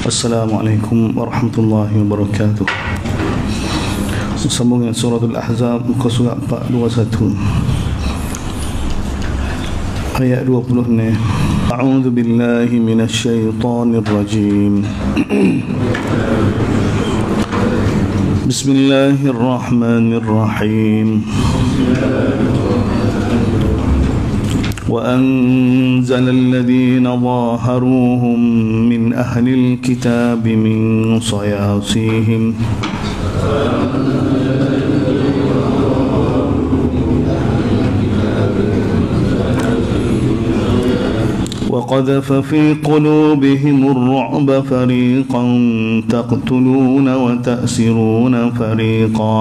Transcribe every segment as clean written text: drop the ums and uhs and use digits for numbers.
Assalamualaikum warahmatullahi wabarakatuh. Sambung dengan suratul Ahzab, muka surat 421 ayat 20 ni. A'udzu billahi minasyaitonir rajim. Bismillahirrahmanirrahim. وأنزل الذين ظاهروهم من أهل الكتاب من صياصيهم وقذف في قلوبهم الرعب فريقا تقتلون وتأسرون فريقا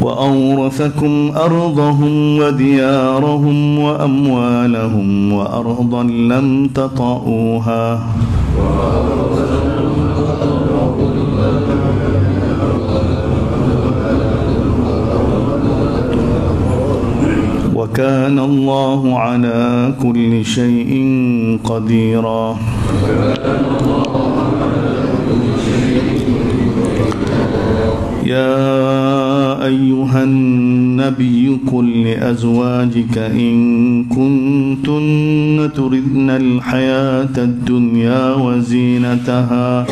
وأورثكم أرضهم وديارهم وأموالهم وأرضا لم تطئوها وكان الله على كل شيء قديرا يا أيها النبي قل لأزواجك إن كنتن تردن الحياة الدنيا وزينتها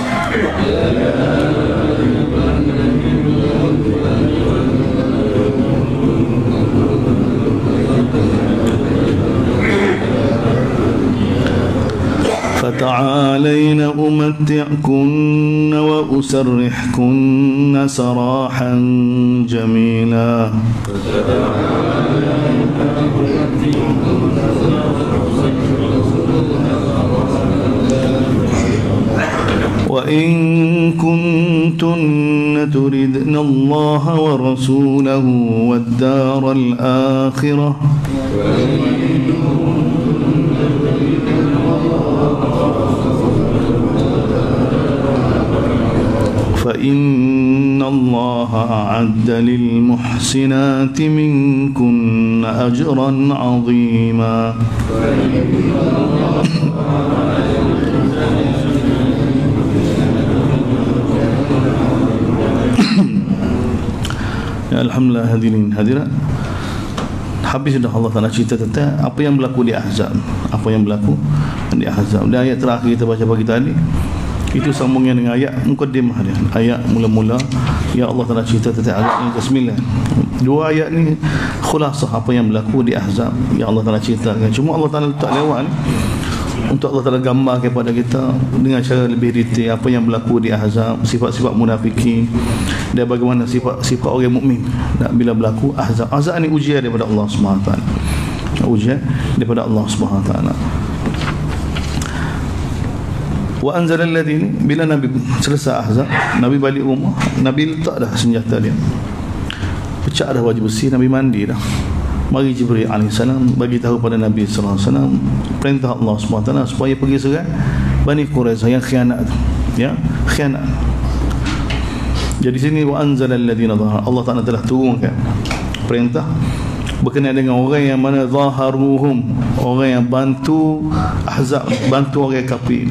فتعالين أمتعكن وأسرحكن سراحا جميلا وإن كنتن تردن الله ورسوله والدار الآخرة فإن الله أعد للمحسنات منكن أجرا عظيما Alhamdulillah hadirin hadirat. Habis dah Allah Ta'ala cerita tentang apa yang berlaku di Ahzab. Apa yang berlaku di Ahzab. Dan ayat terakhir kita baca pagi tadi itu sambungnya dengan ayat mukaddimah dia. Ayat mula-mula yang Allah Ta'ala cerita tentang ayat yang ke-9. Dua ayat ni khulasah apa yang berlaku di Ahzab yang Allah Ta'ala ceritakan. Cuma Allah Ta'ala letak lewat ni untuk Allah Ta'ala gambar kepada kita dengan cara lebih detail apa yang berlaku di Ahzab, sifat-sifat munafikin dan bagaimana sifat orang mukmin bila berlaku Ahzab. Ahzab ni ujian daripada Allah SWT. Ujian daripada Allah SWT. Wa anzalal ladzi, bila Nabi selesai Ahzab, Nabi balik rumah, Nabi letak dah senjata dia, pecah dah baju besi, Nabi mandi dah. Mari Jibril AS bagi tahu pada Nabi SAW perintah Allah SWT supaya pergi serang Bani Quraizah yang khianat tu, ya, khianat. Jadi sini wa anzalal ladzina zahar, Allah Taala telah turunkan perintah berkenaan dengan orang yang mana zaharuhum, orang yang bantu Ahzab, bantu orang kafir.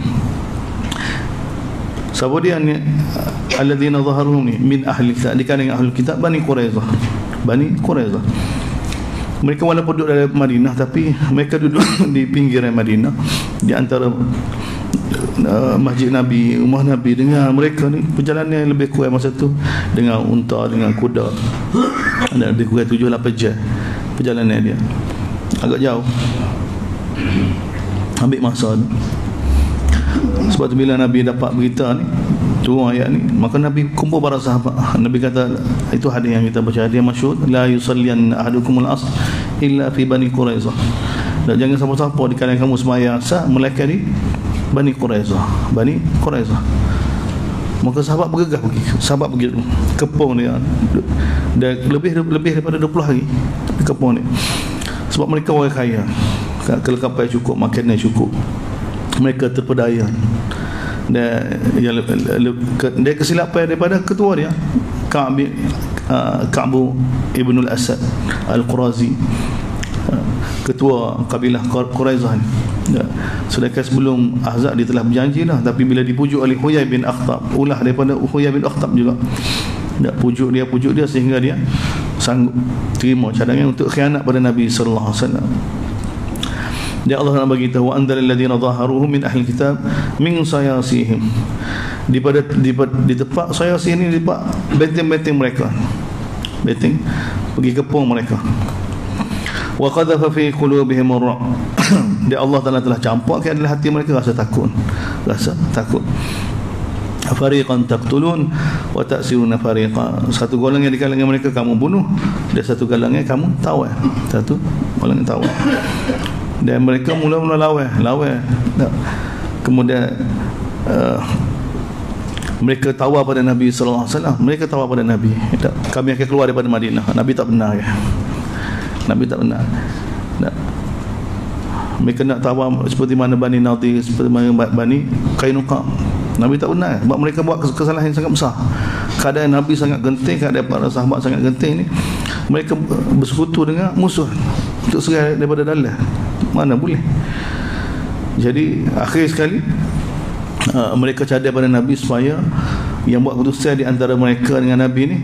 Siapa dia ni? Alladzina zaharuhum ni min ahli kitab, di kalangan ahli kitab Bani Quraizah. Bani Quraizah. Mereka walaupun duduk dalam Madinah, tapi mereka duduk di pinggiran Madinah, di antara masjid Nabi, rumah Nabi. Dengan mereka ni perjalanan yang lebih kurang masa tu dengan unta, dengan kuda, ada lebih kurang 7-8 jam perjalanan dia, agak jauh, ambil masa ni. Sebab tu bila Nabi dapat berita ni, turun ayat ni, maka Nabi kumpul para sahabat. Nabi kata, itu hadis yang kita baca, hadis masyhur, la yusallian ahadukumul asr illa fi Bani Quraizah. Dan jangan siapa-siapa di kalangan kamu sembahyang asar melainkan di Bani Quraizah. Bani Quraizah. Maka sahabat bergegas pergi. Sahabat pergi kepung dia. Dan lebih daripada 20 hari di kepung ni. Sebab mereka orang kaya, kelengkapan cukup, makanan cukup, mereka terpedaya. Dan dia kesilapan daripada ketua dia, Ka'ab Ka'bu Ibnul Asad Al-Qurazi, ketua kabilah Quraizah ni. Sedangkan sebelum Ahzab dia telah berjanji dah, tapi bila dipujuk oleh Huyai bin Akhtab, ulah daripada Huyai bin Akhtab juga, pujuk dia sehingga dia sanggup terima cadangan untuk khianat pada Nabi sallallahu alaihi wasallam. Dia Allah nak bagi tahu, wa anzalal ladzina zaharuhum min ahli kitab min sayasihim, di tempat sayasih ni, di tempat benteng-benteng mereka, benteng pergi kepung mereka. Wa qadhafa fi qulubihim ar-ru'b, dia Allah Taala telah campakkan dalam hati mereka rasa takut. Fariqan taqtulun wa ta'siruna fariqa, satu golongan di kalangan mereka kamu bunuh, dan satu golongan kamu tawar, satu golongan tawar. Dan mereka mula-mula lawan. Kemudian mereka tawar pada Nabi sallallahu alaihi wasallam. Mereka tawar pada Nabi, kami akan keluar daripada Madinah. Nabi tak benar ya. Nabi tak benar. Mereka nak tawar seperti mana Bani Nadir, seperti mana Bani Qainuqa. Nabi tak benar, sebab mereka buat kesalahan yang sangat besar. Keadaan Nabi sangat genting, keadaan para sahabat sangat genting ni, mereka bersekutu dengan musuh untuk serang daripada dalam. Mana boleh. Jadi akhir sekali mereka cadai pada Nabi supaya yang buat keputusan di antara mereka dengan Nabi ni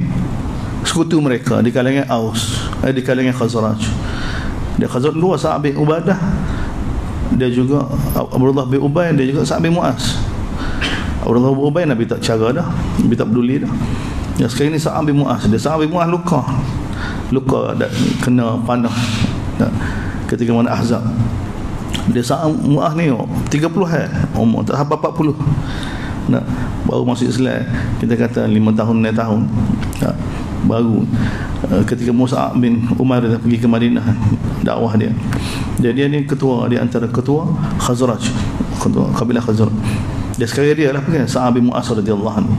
sekutu mereka di kalangan Aus, di kalangan Khazraj. Dia Khazraj dua, Sa'ad bin Ubadah, dia juga Abdullah bin Ubay, dia juga Sa'ad bin Mu'az. Abdullah bin Ubay Nabi tak cara dah, Nabi tak peduli dah. Yang sekarang ni Sa'ad bin Mu'az, dia Sa'ad bin Mu'az luka kena panah ketika mana Ahzab. Dia Sa'ad Mu'az ni 30 hari umur, tak sampai 40. Baru masuk Islam, kita kata 5 tahun 6 tahun. Baru ketika Mus'ab bin Umar dah pergi ke Madinah dakwah dia. Jadi dia ni ketua, di antara ketua Khazraj, ketua kabilah Khazraj. Dia sekarang dia lah kan Sa'ad bin Mu'az radhiyallahu anhu.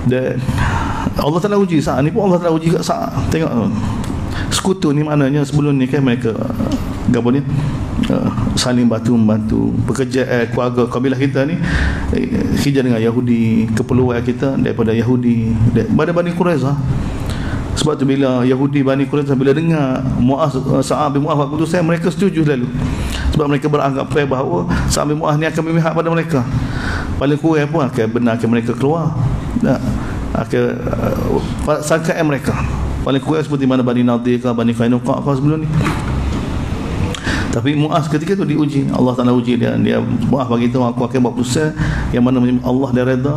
Dan Allah Taala uji Sa'ad ni pun, Allah Taala uji kat Sa'ad. Tengok sekutu ni, maknanya sebelum ni kan mereka apa ni saling bantu pekerja keluarga kabilah kita ni hijrah dengan Yahudi, keperluan kita daripada Yahudi daripada Bani Quraizah. Sebab tu bila Yahudi Bani Quraizah bila dengar Mu'az, Sa'ad bin Mu'az buat keputusan, mereka setuju lalu. Sebab mereka beranggap bahawa Sa'ad bin Mu'az ni akan memihak pada mereka. Paling kurang pun akan benarkan mereka keluar, akan sangkaan mereka. Paling kurang seperti mana Bani Nadir ke Bani Qainuqa ke sebelum ni. Tapi Mu'az ketika tu diuji, Allah Taala uji dia Mu'az bagi tahu, aku akan buat keputusan yang mana Allah dia redha,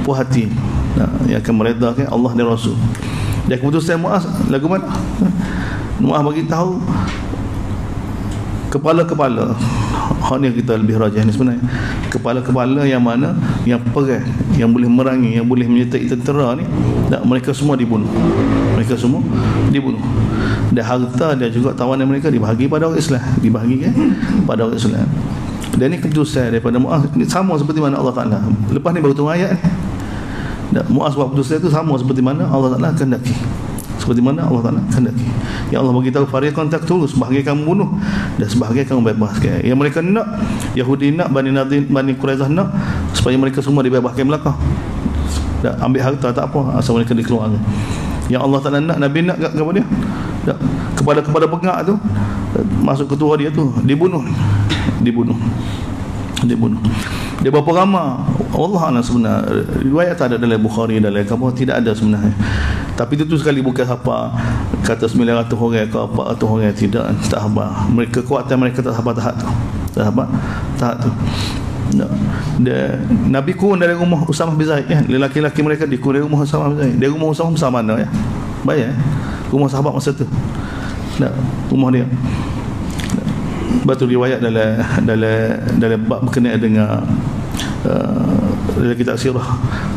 puas hati, yang akan meredakan Allah dan Rasul. Dan keputusan Mu'az lagu mana? Mu'az bagi tahu kepala-kepala, hak ni kita lebih rajah ni sebenarnya, kepala-kepala yang mana yang perang, yang boleh merangi, yang boleh menyertai tentera ni, mereka semua dibunuh. Dan harta dia juga tawanan mereka dibahagi pada orang Islam, dibahagikan pada orang Islam. Dan ini keputusan daripada Mu'az, sama seperti mana Allah Ta'ala. Lepas ni baru turun ayat ni, Mu'az buat keputusan itu sama seperti mana Allah Ta'ala kehendaki, seperti mana Allah Ta'ala kehendaki. Yang Allah bagi tahu, fariqan taqtulun, sebahagian kamu bunuh dan sebahagian kamu bebaskan. Yang mereka nak, Yahudi nak, Bani Nadir, Bani Quraizah nak supaya mereka semua dibebaskan belaka. Dan ambil harta tak apa, asal mereka dikeluarkan. Yang Allah Ta'ala nak, Nabi nak apa dia? Kepada pengak tu, masuk ketua dia tu dibunuh. Dia berapa ramai Allah Ta'ala sebenarnya, riwayat tak ada dalam Bukhari, dalam apa, tidak ada sebenarnya. Tapi itu sekali bukan siapa kata 900 orang ke 400 orang, tidak, tak apa. Mereka kekuatan mereka tak apa tahap tu. Dia Nabi kurun dari rumah Usamah bin Zaid ya. Lelaki-lelaki mereka dikurun dari rumah Usamah bin Zaid. Dari rumah Usamah besar mana ya? Bayar rumah sahabat masa tu. Rumah dia. Batu riwayat dalam bab berkenaan dengan dalam kitab sirah,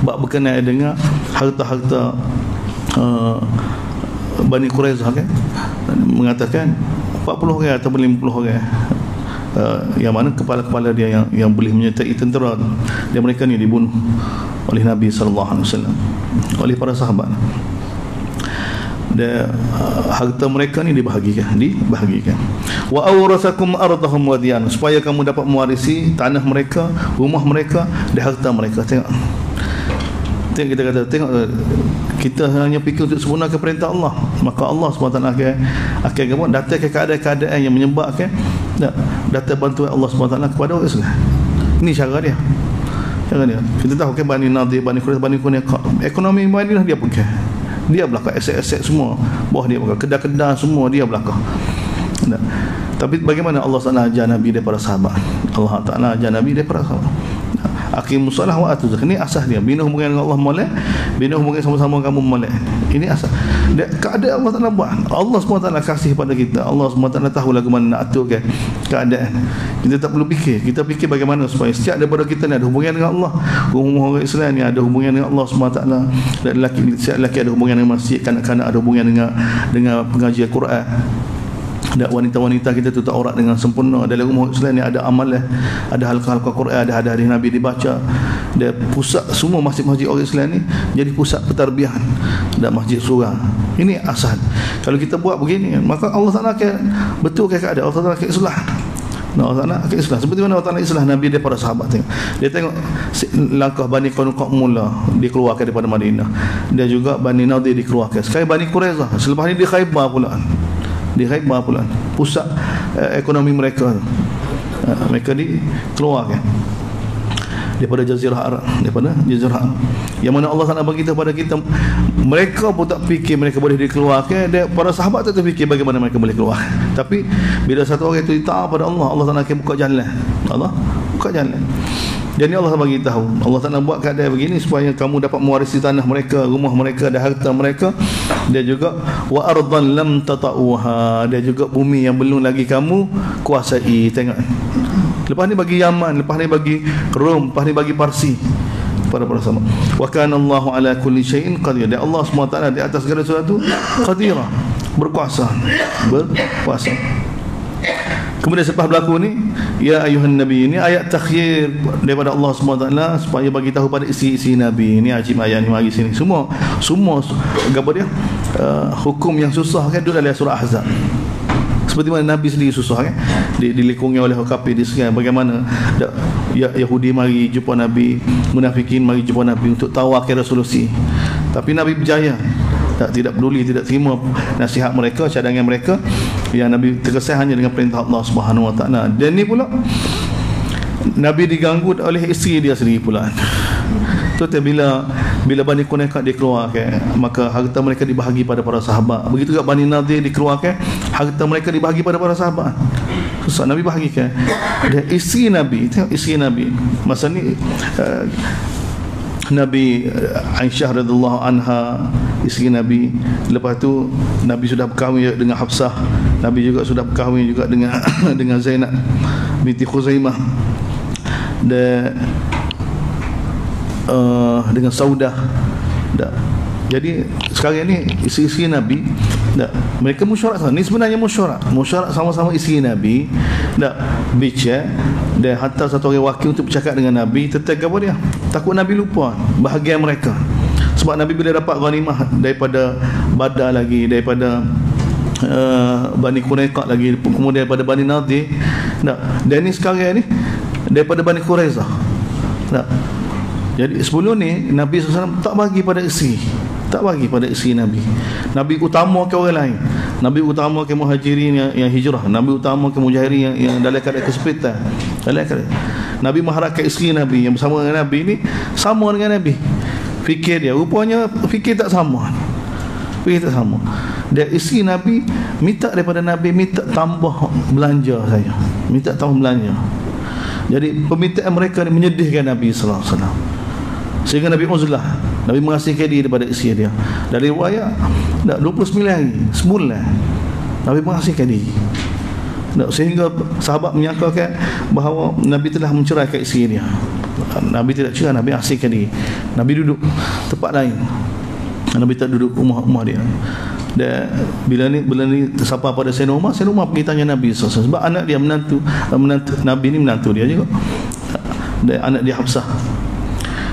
bab berkenaan dengan harta-harta Bani Quraizah kan, mengatakan 40 orang atau 50 orang yang mana kepala-kepala dia yang boleh menyertai tentera, dan mereka ni dibunuh oleh Nabi sallallahu alaihi wasallam, oleh para sahabat. Dan harta mereka ni dibahagikan. Wa awrathakum ardahum wa diyan, supaya kamu dapat mewarisi tanah mereka, rumah mereka dan harta mereka. Tengok kita kata, tengok kita hanya fikir untuk sempurnakan perintah Allah, maka Allah SWT akan datangkan keadaan-keadaan yang menyebabkan datang bantuan Allah SWT kepada orang Islam. Ini cara dia. Kita tahu kan Bani Nadir, Bani Quraisy, Bani Qunaiqah, ekonomi Madinah dia pegang. Dia belakang aset-aset semua bawah dia belakang, kedai-kedai semua dia belakang. Tapi bagaimana Allah SWT ajar Nabi daripada sahabat? Allah Ta'ala ajar Nabi daripada sahabat. Aqimus salah wa atuz zakat. Ini asas dia. Bina hubungan dengan Allah molek, bina hubungan sama-sama kamu molek. Ini asas. Keadaan Allah Ta'ala buat. Allah SWT kasih pada kita. Allah SWT tahu lagu mana nak atur kan keadaan. Kita tak perlu fikir. Kita fikir bagaimana supaya setiap daripada kita ni ada hubungan dengan Allah. Orang Islam ni ada hubungan dengan Allah SWT. Dan setiap lelaki ada hubungan dengan masjid, kanak-kanak ada hubungan dengan pengajian Quran. Dan wanita-wanita kita tutup aurat dengan sempurna. Dalam rumah Islam ni ada amalan, ada halqa-halqa Quran, ada hadis Nabi dibaca. Dan pusat semua masjid-masjid orang Islam ni jadi pusat pentarbiahan dan masjid surah. Ini asal. Kalau kita buat begini, maka Allah Ta'ala akan betulkan keadaan. Allah Ta'ala akan islah. Allah Ta'ala akan islah. Seperti mana Allah Ta'ala islah Nabi daripada sahabat. Dia tengok langkah Bani Qunaiqah mula dikeluarkan daripada Madinah. Dia juga Bani Nadir dikeluarkan. Sekali Bani Quraizah. Selepas ni di Khaybar pula. Di Khaybar pula pusat ekonomi mereka. Mereka dikeluarkan daripada Jazirah Arab, yang mana Allah Ta'ala bagi kepada kita. Mereka pun tak fikir mereka boleh dikeluarkan, dan para sahabat tak fikir bagaimana mereka boleh keluar. Tapi bila satu orang itu taat pada Allah, Allah Ta'ala akan buka jalan. Allah buka jalan. Jadi Allah bagi tahu, Allah Ta'ala buat keadaan begini supaya kamu dapat mewarisi tanah mereka, rumah mereka dan harta mereka. Dia juga wa ardan lam tata'uha, dia juga bumi yang belum lagi kamu kuasai. Tengok, lepas ni bagi Yaman, lepas ni bagi Rom, lepas ni bagi Parsi pada sama. Wa kana Allahu ala kulli syai'in qadir. Dan Allah SWT di atas segala sesuatu qadirah, berkuasa. Kemudian selepas berlaku ni, ya ayuhan nabi, ini ayat takhir daripada Allah SWT supaya bagi tahu pada isi-isi Nabi. Ini ajib ayat ni mari sini. Semua apa dia? Hukum yang susah kan duduk dalam surah Ahzab. Seperti mana Nabi sendiri susah kan, dilikungi oleh kafir di sekian. Bagaimana Yahudi mari jumpa Nabi, munafikin mari jumpa Nabi untuk tawakal resolusi. Tapi Nabi berjaya. Tidak peduli, tidak terima nasihat mereka, cadangan mereka. Yang Nabi terkesan hanya dengan perintah Allah Subhanahu Wa Taala. Dan ni pula Nabi diganggu oleh isteri dia sendiri pula. Tu bila Bani Qunaiqah dikeluarkan, maka harta mereka dibahagi pada para sahabat. Begitu juga Bani Nadir dikeluarkan, harta mereka dibahagi pada para sahabat. Susah Nabi bahagikan. Dan isteri Nabi, tengok isteri Nabi masa ni, Nabi Aisyah radhiyallahu anha, isteri Nabi. Lepas tu Nabi sudah berkahwin dengan Hafsah. Nabi juga sudah berkahwin juga dengan Zainab binti Khuzaimah, dan dengan Saudah. Jadi sekarang ni isteri-isteri Nabi, mereka musyarat. Ni sebenarnya musyarat sama-sama isteri Nabi, bicara dan hantar satu orang wakil untuk bercakap dengan Nabi tentang apa dia. Takut Nabi lupa bahagian mereka. Sebab Nabi bila dapat ghanimah daripada Badar lagi, daripada Bani Qunaiqah lagi, kemudian daripada Bani Nadir, dan ni sekarang ni daripada Bani Quraizah. Jadi sebelum ni Nabi SAW tak bagi pada isteri, Nabi. Nabi utamakan orang lain. Nabi utamakan muhajirin yang hijrah. Nabi utamakan mujahirin yang dalam keadaan kesempitan. Nabi mengharapkan isteri Nabi yang bersama dengan Nabi ni sama dengan Nabi. Fikir dia, rupanya fikir tak sama. Dan isteri Nabi minta daripada Nabi, minta tambah belanja saya. Minta tambah belanja. Jadi permintaan mereka ni menyedihkan Nabi sallallahu alaihi wasallam. Sehingga Nabi uzlah, Nabi mengasihkan diri daripada isteri dia. Dari riwayat 29 hari, sebulan Nabi mengasihkan diri. Sehingga sahabat menyangkakan bahawa Nabi telah menceraikan isteri dia. Nabi tidak cerai, Nabi asihkan diri. Nabi duduk tempat lain. Nabi tak duduk rumah dia. Dan bila ni sampai pada Sayyidina Umar pergi tanya Nabi SAW. Sebab anak dia menantu Nabi ni menantu dia juga. Dan anak dia Hafsah.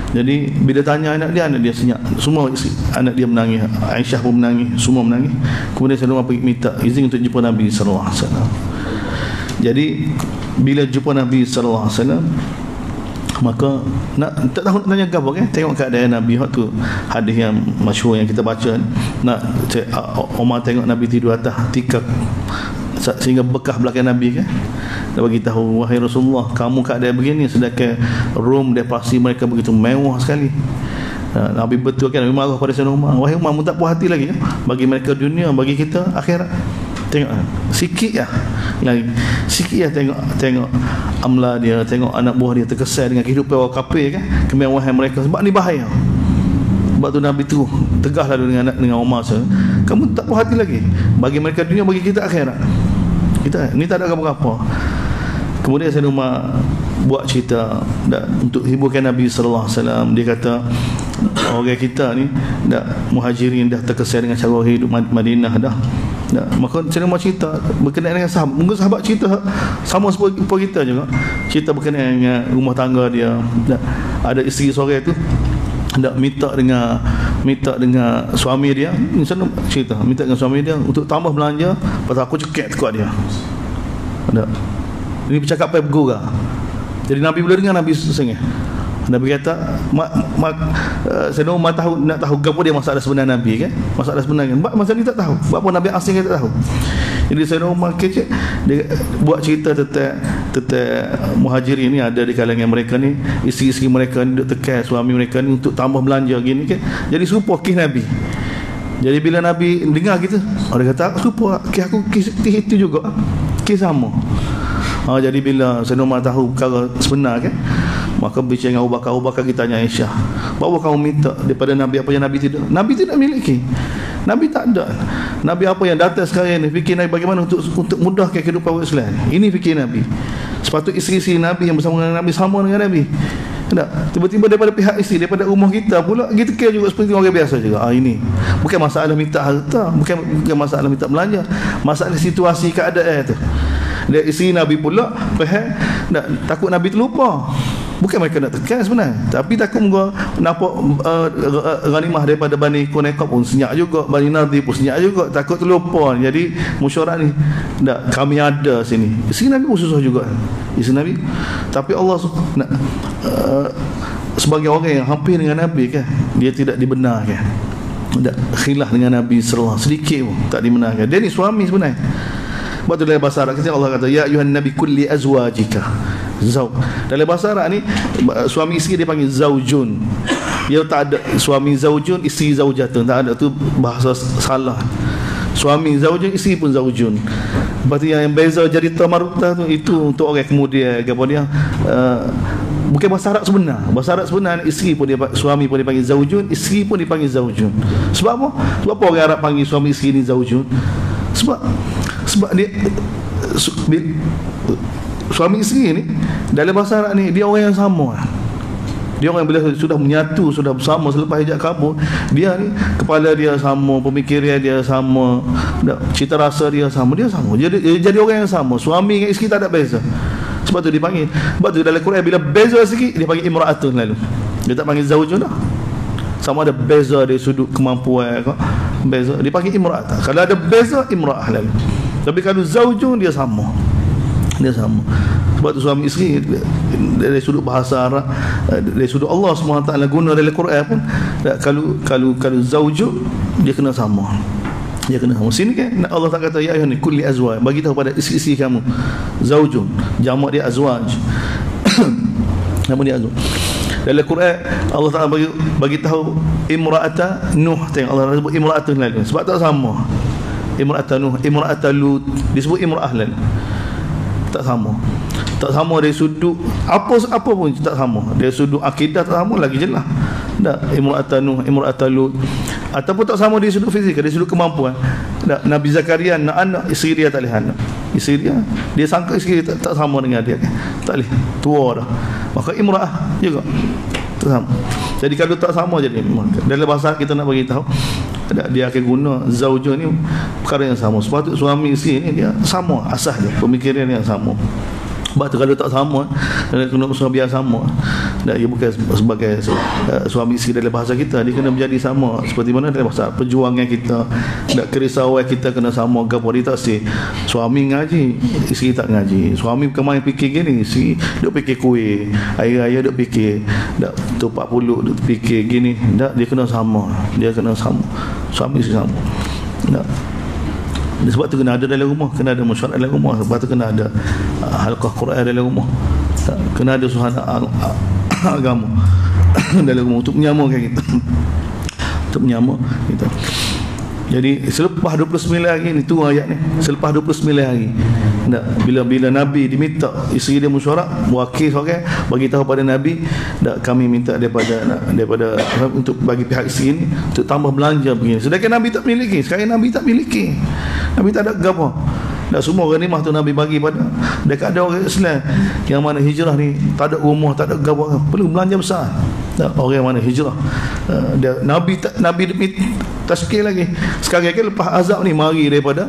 Jadi bila tanya anak dia senyap. Semua anak dia menangis. Aisyah pun menangis, semua menangis. Kemudian Sayyidina Umar pergi minta izin untuk jumpa Nabi SAW. Jadi bila jumpa Nabi SAW, Maka tak tahu nak tanya apa kan. Tengok keadaan Nabi waktu hadis yang masyhur yang kita baca. Umar tengok Nabi tidur atas tikar sehingga bekas belakang Nabi kan. Dia bagi tahu, wahai Rasulullah, kamu keadaan begini sedangkan Rom depresi mereka begitu mewah sekali. Nabi betul kan, Nabi marah pada Sayyidina Umar, wahai Umar, mu tak puas hati lagi ya? Bagi mereka dunia, bagi kita akhirat. Tengok sikit lah lagi, sikit lah tengok amla dia, tengok anak buah dia terkesan dengan kehidupan orang kafir kan, kemewahan mereka. Sebab ni bahaya. Sebab tu Nabi tu tegas lalu dengan Umar, kamu tak puas hati lagi, bagi mereka dunia, bagi kita akhirat. Kita ni tak ada apa-apa. Kemudian Sayyidina Umar buat cerita untuk hiburkan Nabi sallallahu alaihi wasallam. Dia kata orang kita ni muhajirin dah terkesan dengan cara hidup Madinah dah. Maka Sayyidina Umar cerita berkenaan dengan sahabat. Mungkin sahabat cerita sama seperti kita juga. Cerita berkenaan dengan rumah tangga dia. Ada isteri seorang tu minta dengan suami dia. Misalnya cerita minta dengan suami dia untuk tambah belanja, pasal aku cekik tekuk dia. Ini percakapan bergurau. Jadi Nabi bila dengar, Nabi sengih. Nabi kata Sayyidina Umar nak tahu apa dia masalah sebenar Nabi kan. Masalah sebenar kan. Masa ni tak tahu. Sebab apa Nabi asing tak tahu. Jadi Sayyidina Umar kecek dia buat cerita tentang muhajirin ni, ada di kalangan mereka ni isteri-isteri mereka ni duk tekan suami mereka ni untuk tambah belanja gini kan. Jadi serupa kisah Nabi. Jadi bila Nabi dengar gitu, dia kata serupa kisah aku, kisah itu juga, kisah sama. Jadi bila Sayyidina Umar tahu perkara sebenar kan, maka bincang dengan Abu Bakar kita tanya Aisyah, bahawa kamu minta daripada Nabi apa yang Nabi tidak? Nabi tidak miliki. Nabi tak ada. Nabi apa yang datang sekarang ni, fikir Nabi bagaimana untuk mudahkan kehidupan orang Islam. Ini fikir Nabi. Sepatut isteri-isteri Nabi yang bersama dengan Nabi sama dengan Nabi. Tak? Tiba-tiba daripada pihak isteri, daripada rumah kita pula kita kira juga seperti orang biasa juga. Ini bukan masalah minta harta, bukan masalah minta belanja, masalah situasi keadaan tu. Dia isteri Nabi pula faham, takut Nabi terlupa. Bukan mereka nak tekan sebenarnya, tapi takut nampak ghanimah daripada Bani Quraizah pun senyap juga, Bani Nadir pun senyap juga, takut terlupa. Jadi musyawarah ni kami ada sini. Isteri Nabi pun susah juga, isteri Nabi. Tapi Allah sebagai orang yang hampir dengan Nabi kan, dia tidak dibenarkan, tidak khilaf dengan Nabi sallallahu alaihi wasallam sedikit pun tak dibenarkan. Dia ni suami sebenarnya. Sebab tu dalam bahasa Arab kita Allah kata ya ayuhan nabi kulli azwajika zauj. Dalam bahasa Arab ni suami isteri dia panggil zaujun. Dia tak ada suami zaujun, isteri zaujatun, tak ada, tu bahasa salah. Suami zaujun, isteri pun zaujun. Berarti yang beza jadi tamarutah tu itu untuk orang kemudian apa dia bukan bahasa Arab sebenar. Bahasa Arab sebenar isteri pun dia, suami pun dipanggil zaujun, isteri pun dipanggil zaujun. Sebab apa? Sebab apa orang Arab panggil suami isteri ni zaujun? Sebab dia suami isteri ni dalam bahasa Arab ni dia orang yang sama. Dia orang bila sudah menyatu, sudah bersama selepas hijab kabul, dia ni kepala dia sama, pemikiran dia sama, cita rasa dia sama, jadi orang yang sama. Suami dengan isteri tak ada beza. Sebab tu dipanggil. Sebab tu dalam Quran bila beza sikit dia panggil imra'atun lalu. Dia tak panggil zaujun dah. Sama ada beza dari sudut kemampuan ke, beza dipanggil imra'ah. Kalau ada beza imra'ah lalu. Tapi kalau zaujun dia sama. Dia sama. Sebab tu suami isteri dari sudut bahasa Arab, dari sudut Allah SWT guna dalam Quran pun, kalau zaujun dia kena sama. Dia kena sama. Sini kan Allah tak kata ya ayuhan kulli azwaj, bagi tahu pada isteri-isteri kamu. Zaujun jamak dia azwaj. Nama dia azwaj. Dalam Quran Allah Taala bagi tahu imra'ata Nuh. Tengok Allah sebut imra'atun lalu sebab tak sama. Imra'ata Nuh, imra'ata Lut disebut imra'ah lalu. Tak sama. Tak sama dari sudut apa pun tak sama. Dari sudut akidah tak sama lagi jelas. Tak, imra'ata Nuh, imra'ata Lut. Ataupun tak sama dari sudut fizikal, dari sudut kemampuan. Tak, Nabi Zakaria nak anak, isteri dia tak boleh anak. Isteri dia sangka isteri dia tak sama dengan dia. Tak boleh, tua dah. Maka imra'ah juga tak sama. Jadi kalau tak sama jadi dalam bahasa kita nak bagi tahu dia akan guna zaujun ni perkara yang sama. Sepatutnya suami isteri ni dia sama asas dia, pemikiran yang sama. Sebab tu kalau tak sama, kena usaha biar sama. Dan ia bukan sebagai suami isteri dalam bahasa kita, dia kena menjadi sama seperti mana dalam bahasa perjuangan kita. Tak kerisauan kita kena sama gapo. Dia tak si suami ngaji, isteri tak ngaji. Suami bukan main fikir gini, isteri duk fikir kuih, ayah duk fikir dak tupak puluk, duk fikir gini. Tak, dia kena sama. Dia kena sama. Suami isteri sama. Tak. Sebab tu kena ada dalam rumah, kena ada mesyuarat dalam rumah. Sebab tu kena ada halqah Quran dalam rumah. Kena ada suasana agama dalam rumah untuk menyamakan kita. Untuk menyama kita. Jadi selepas 29 hari ni, tu ayat ni, selepas 29 hari bila Nabi diminta isteri dia mesyuarat, wakil seorang bagi tahu pada Nabi, kami minta daripada untuk bagi pihak isteri ni untuk tambah belanja begini. Sedangkan Nabi tak miliki. Sekarang Nabi tak miliki. Nabi tak ada gapo. Tak semua ghanimah tu Nabi bagi pada dekat ada orang Islam yang mana hijrah ni tak ada rumah, tak ada gapo, perlu belanja besar. Orang mana hijrah, Nabi tazkir lagi. Sekarang kan lepas azab ni mari daripada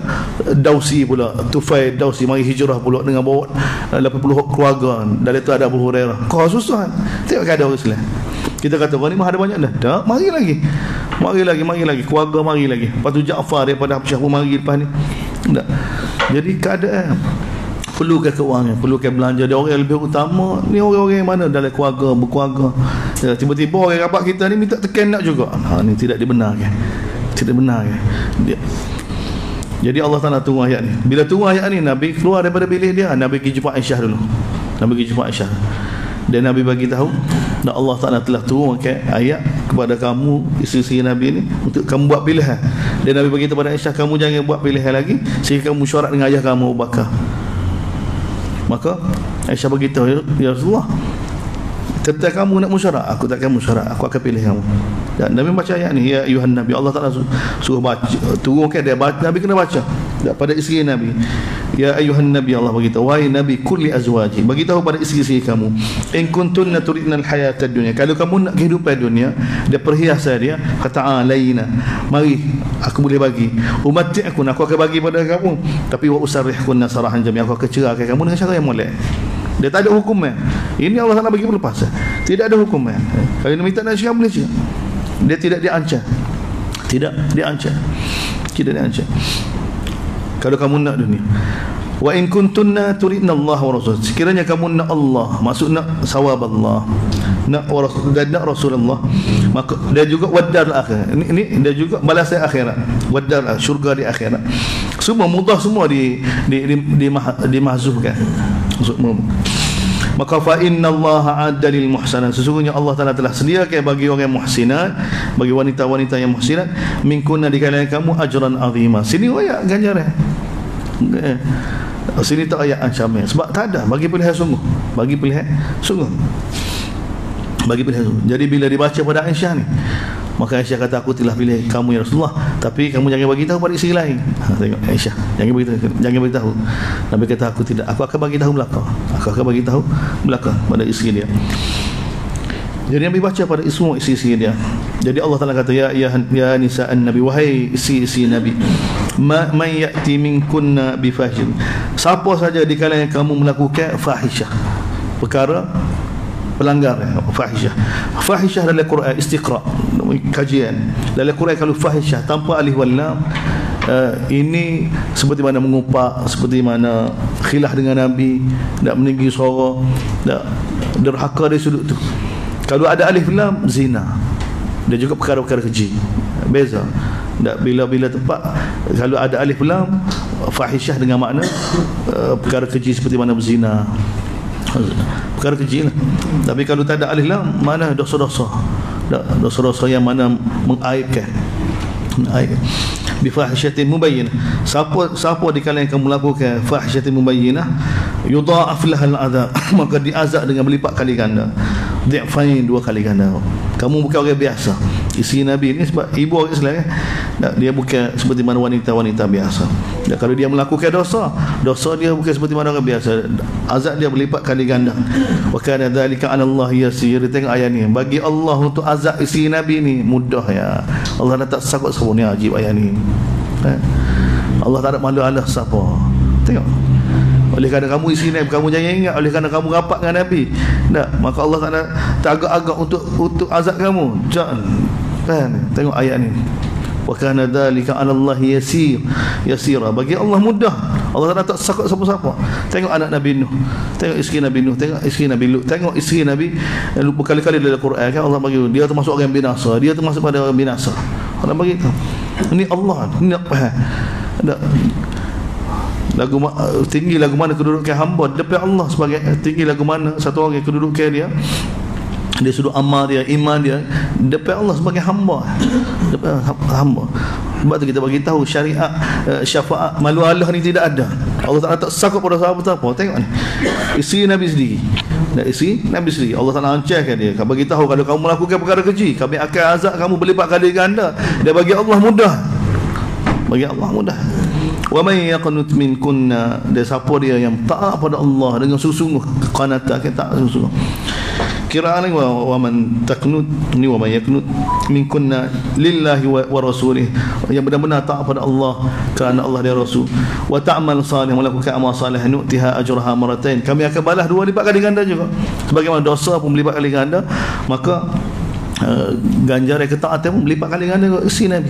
Dausi pula, Tufail Dausi mari hijrah pula dengan bawa 80 keluarga. Dalam tu ada Abu Hurairah. Kau susah. Tengok ada orang Islam. Kita kata ghanimah ada banyak dah. Tak, mari lagi. Keluarga mari lagi. Lepas tu Ja'far daripada Habsyah pun mari lepas ni. Tak. Jadi keadaan perlukan keuangan, perlukan belanja. Ada orang yang lebih utama ni, orang-orang yang mana dalam keluarga, berkeluarga. Ya, tiba-tiba orang rapat kita ni minta tekan nak juga. Ni tidak dibenarkan. Tidak benar kan? Jadi Allah Ta'ala tunggu ayat ni. Bila tunggu ayat ni, Nabi keluar daripada bilik dia. Nabi pergi jumpa Aisyah dulu. Dan Nabi bagi tahu, dan Allah Ta'ala telah turunkan ayat kepada kamu, isteri-isteri Nabi ni, untuk kamu buat pilihan. Dan Nabi bagi tahu pada Aisyah, kamu jangan buat pilihan lagi sehingga kamu mesyuarat dengan ayah kamu, Abu Bakar. Maka Aisyah beritahu, ya Rasulullah, ketika kamu nak mesyuarat, aku takkan mesyuarat, aku akan pilih kamu. Dan Nabi baca ayat ni, ya ayuhan Nabi. Allah Ta'ala suruh baca, turunkan dia baca, Nabi kena baca pada isteri Nabi. Ya ayuhan Nabi, Allah beritahu, wahai Nabi, kulli azwaji, beritahu pada isteri-isteri kamu, in kuntunna turidna al-hayata dunia, kalau kamu nak kehidupan dunia, dia perhiasan dia, fata'alaina, mari aku boleh bagi, umati'akun, aku akan bagi pada kamu, tapi wa usarrihkunna sarahan jami, aku akan cerahkan kamu dengan cara yang molek. Dia tak ada hukumnya. Ini Allah Ta'ala bagi pelepas. Tidak ada hukumnya. Kalau dia minta nak cerah, boleh cerah. Dia tidak diancam. Tidak diancam. Kalau kamu nak dunia. Wa in kuntunna turidna Allah wa rasul. Sekiranya kamu nak Allah, maksud nak sawab Allah, nak rasul dan nak Rasulullah, maka dia juga wadar akhirat. Ini dia juga balasan akhirat. Wadar syurga di akhirat. Semua mudah, semua dimahzufkan. Maka fa innallaha adda lil muhsanat, sesungguhnya Allah Ta'ala telah sediakan bagi orang muhsinat, bagi wanita-wanita yang muhsinat, minkunna di kalangan kamu ajran azima. Sini ayat ganjaran. Sini tak ayat ancaman. Sebab tak ada, bagi pilihan sungguh. Bagi pilihan sungguh. Jadi bila dibaca pada Aisyah ni, maka Aisyah kata, aku telah pilih kamu ya Rasulullah, tapi kamu jangan bagi tahu pada isteri lain. Tengok Aisyah, jangan bagi tahu. Nabi kata, aku tidak, aku akan bagi tahu belakang pada isteri dia. Jadi Nabi baca pada semua isteri dia. Jadi Allah Ta'ala kata, ya nisa'an Nabi, wahai isteri Nabi, man ya'ti minkunna bifahishin, siapa saja di kalangan kamu melakukan fahisyah, perkara pelanggar, fahisyah dalam Quran, istiqra, kajian dalam Quran. Kalau fahisyah tanpa alif wal lam, ini seperti mana mengupak, seperti mana khilah dengan Nabi, tak meninggi suara, tak derhaka dari sudut tu. Kalau ada alif lam, zina, dia juga perkara-perkara keji, beza. Tak, bila tempat kalau ada alif lam, fahisyah dengan makna perkara keji seperti mana berzina, perkara kecil lah. Tapi kalau tak ada alif lam, mana dosa-dosa yang mana mengaibkan. Bi fahishatin mubayyinah, siapa di kalangan kamu melakukan fahishatin mubayyinah, yudha'af lahal azab, maka diazab dengan berlipat kali ganda, dhi'fain, 2 kali ganda. Kamu bukan orang biasa. Isteri Nabi ni sebab ibu orang Islam kan, dia bukan seperti mana wanita-wanita biasa. Kalau dia melakukan dosa dia bukan seperti mana orang biasa, azab dia berlipat kali ganda. Wa kana dzalika 'ala Allah yasir. Tengok ayat ni, bagi Allah untuk azab isteri Nabi ni mudah ya. Allah dah tak sakut-sakut ni, ajib ayat ni. Allah tak ada malu Allah siapa. Tengok oleh kerana kamu isteri Nabi, kamu jangan ingat oleh kerana kamu rapat dengan Nabi, tak, maka Allah Taala tak agak-agak untuk azab kamu. Jangan, kan? Tengok ayat ni, wa kana dzalika 'ala Allah yasira, bagi Allah mudah. Allah Taala tak sakut siapa-siapa. Tengok anak Nabi Nuh, tengok isteri Nabi Nuh, tengok isteri Nabi Lut, tengok isteri Nabi berkali-kali dalam Quran kan Allah bagi dia termasuk orang binasa, dia termasuk pada orang binasa. Allah bagi tahu. Ini Allah, ini apa? Lagu tinggi lagu mana kedudukan hamba depan Allah, sebagai tinggi lagu mana satu orang kedudukan dia sudut amal dia, iman dia depan Allah sebagai hamba, depan hamba. Sebab tu kita bagi tahu syariat syafaat malu Allah ni tidak ada. Allah Taala tak sakut pada siapa-siapa. Tengok ni, isteri Nabi sendiri, isteri Nabi sendiri Allah Taala ancamkan dia, bagi tahu kalau kamu melakukan perkara keji, kami akan azab kamu berlipat kali ganda. Dia bagi Allah mudah, bagi Allah mudah. Wa may yaqnut minkunna, dia siapa dia yang taat pada Allah dengan sungguh-sungguh, qanata ke tak sungguh-sungguh. Kiraan lagi wa man taqnut ni wa man yaqnut minkunna lillahi wa rasulih, yang benar-benar taat pada Allah kerana Allah dan Rasul, wa ta'mal salih, melakukan amal salih, nu'tiha ajraha maratain, kami akan balas dua lipat kali ganda juga. Sebagaimana dosa pun berlipat kali ganda, maka ganjaran ketaatan pun berlipat kali ganda isi Nabi.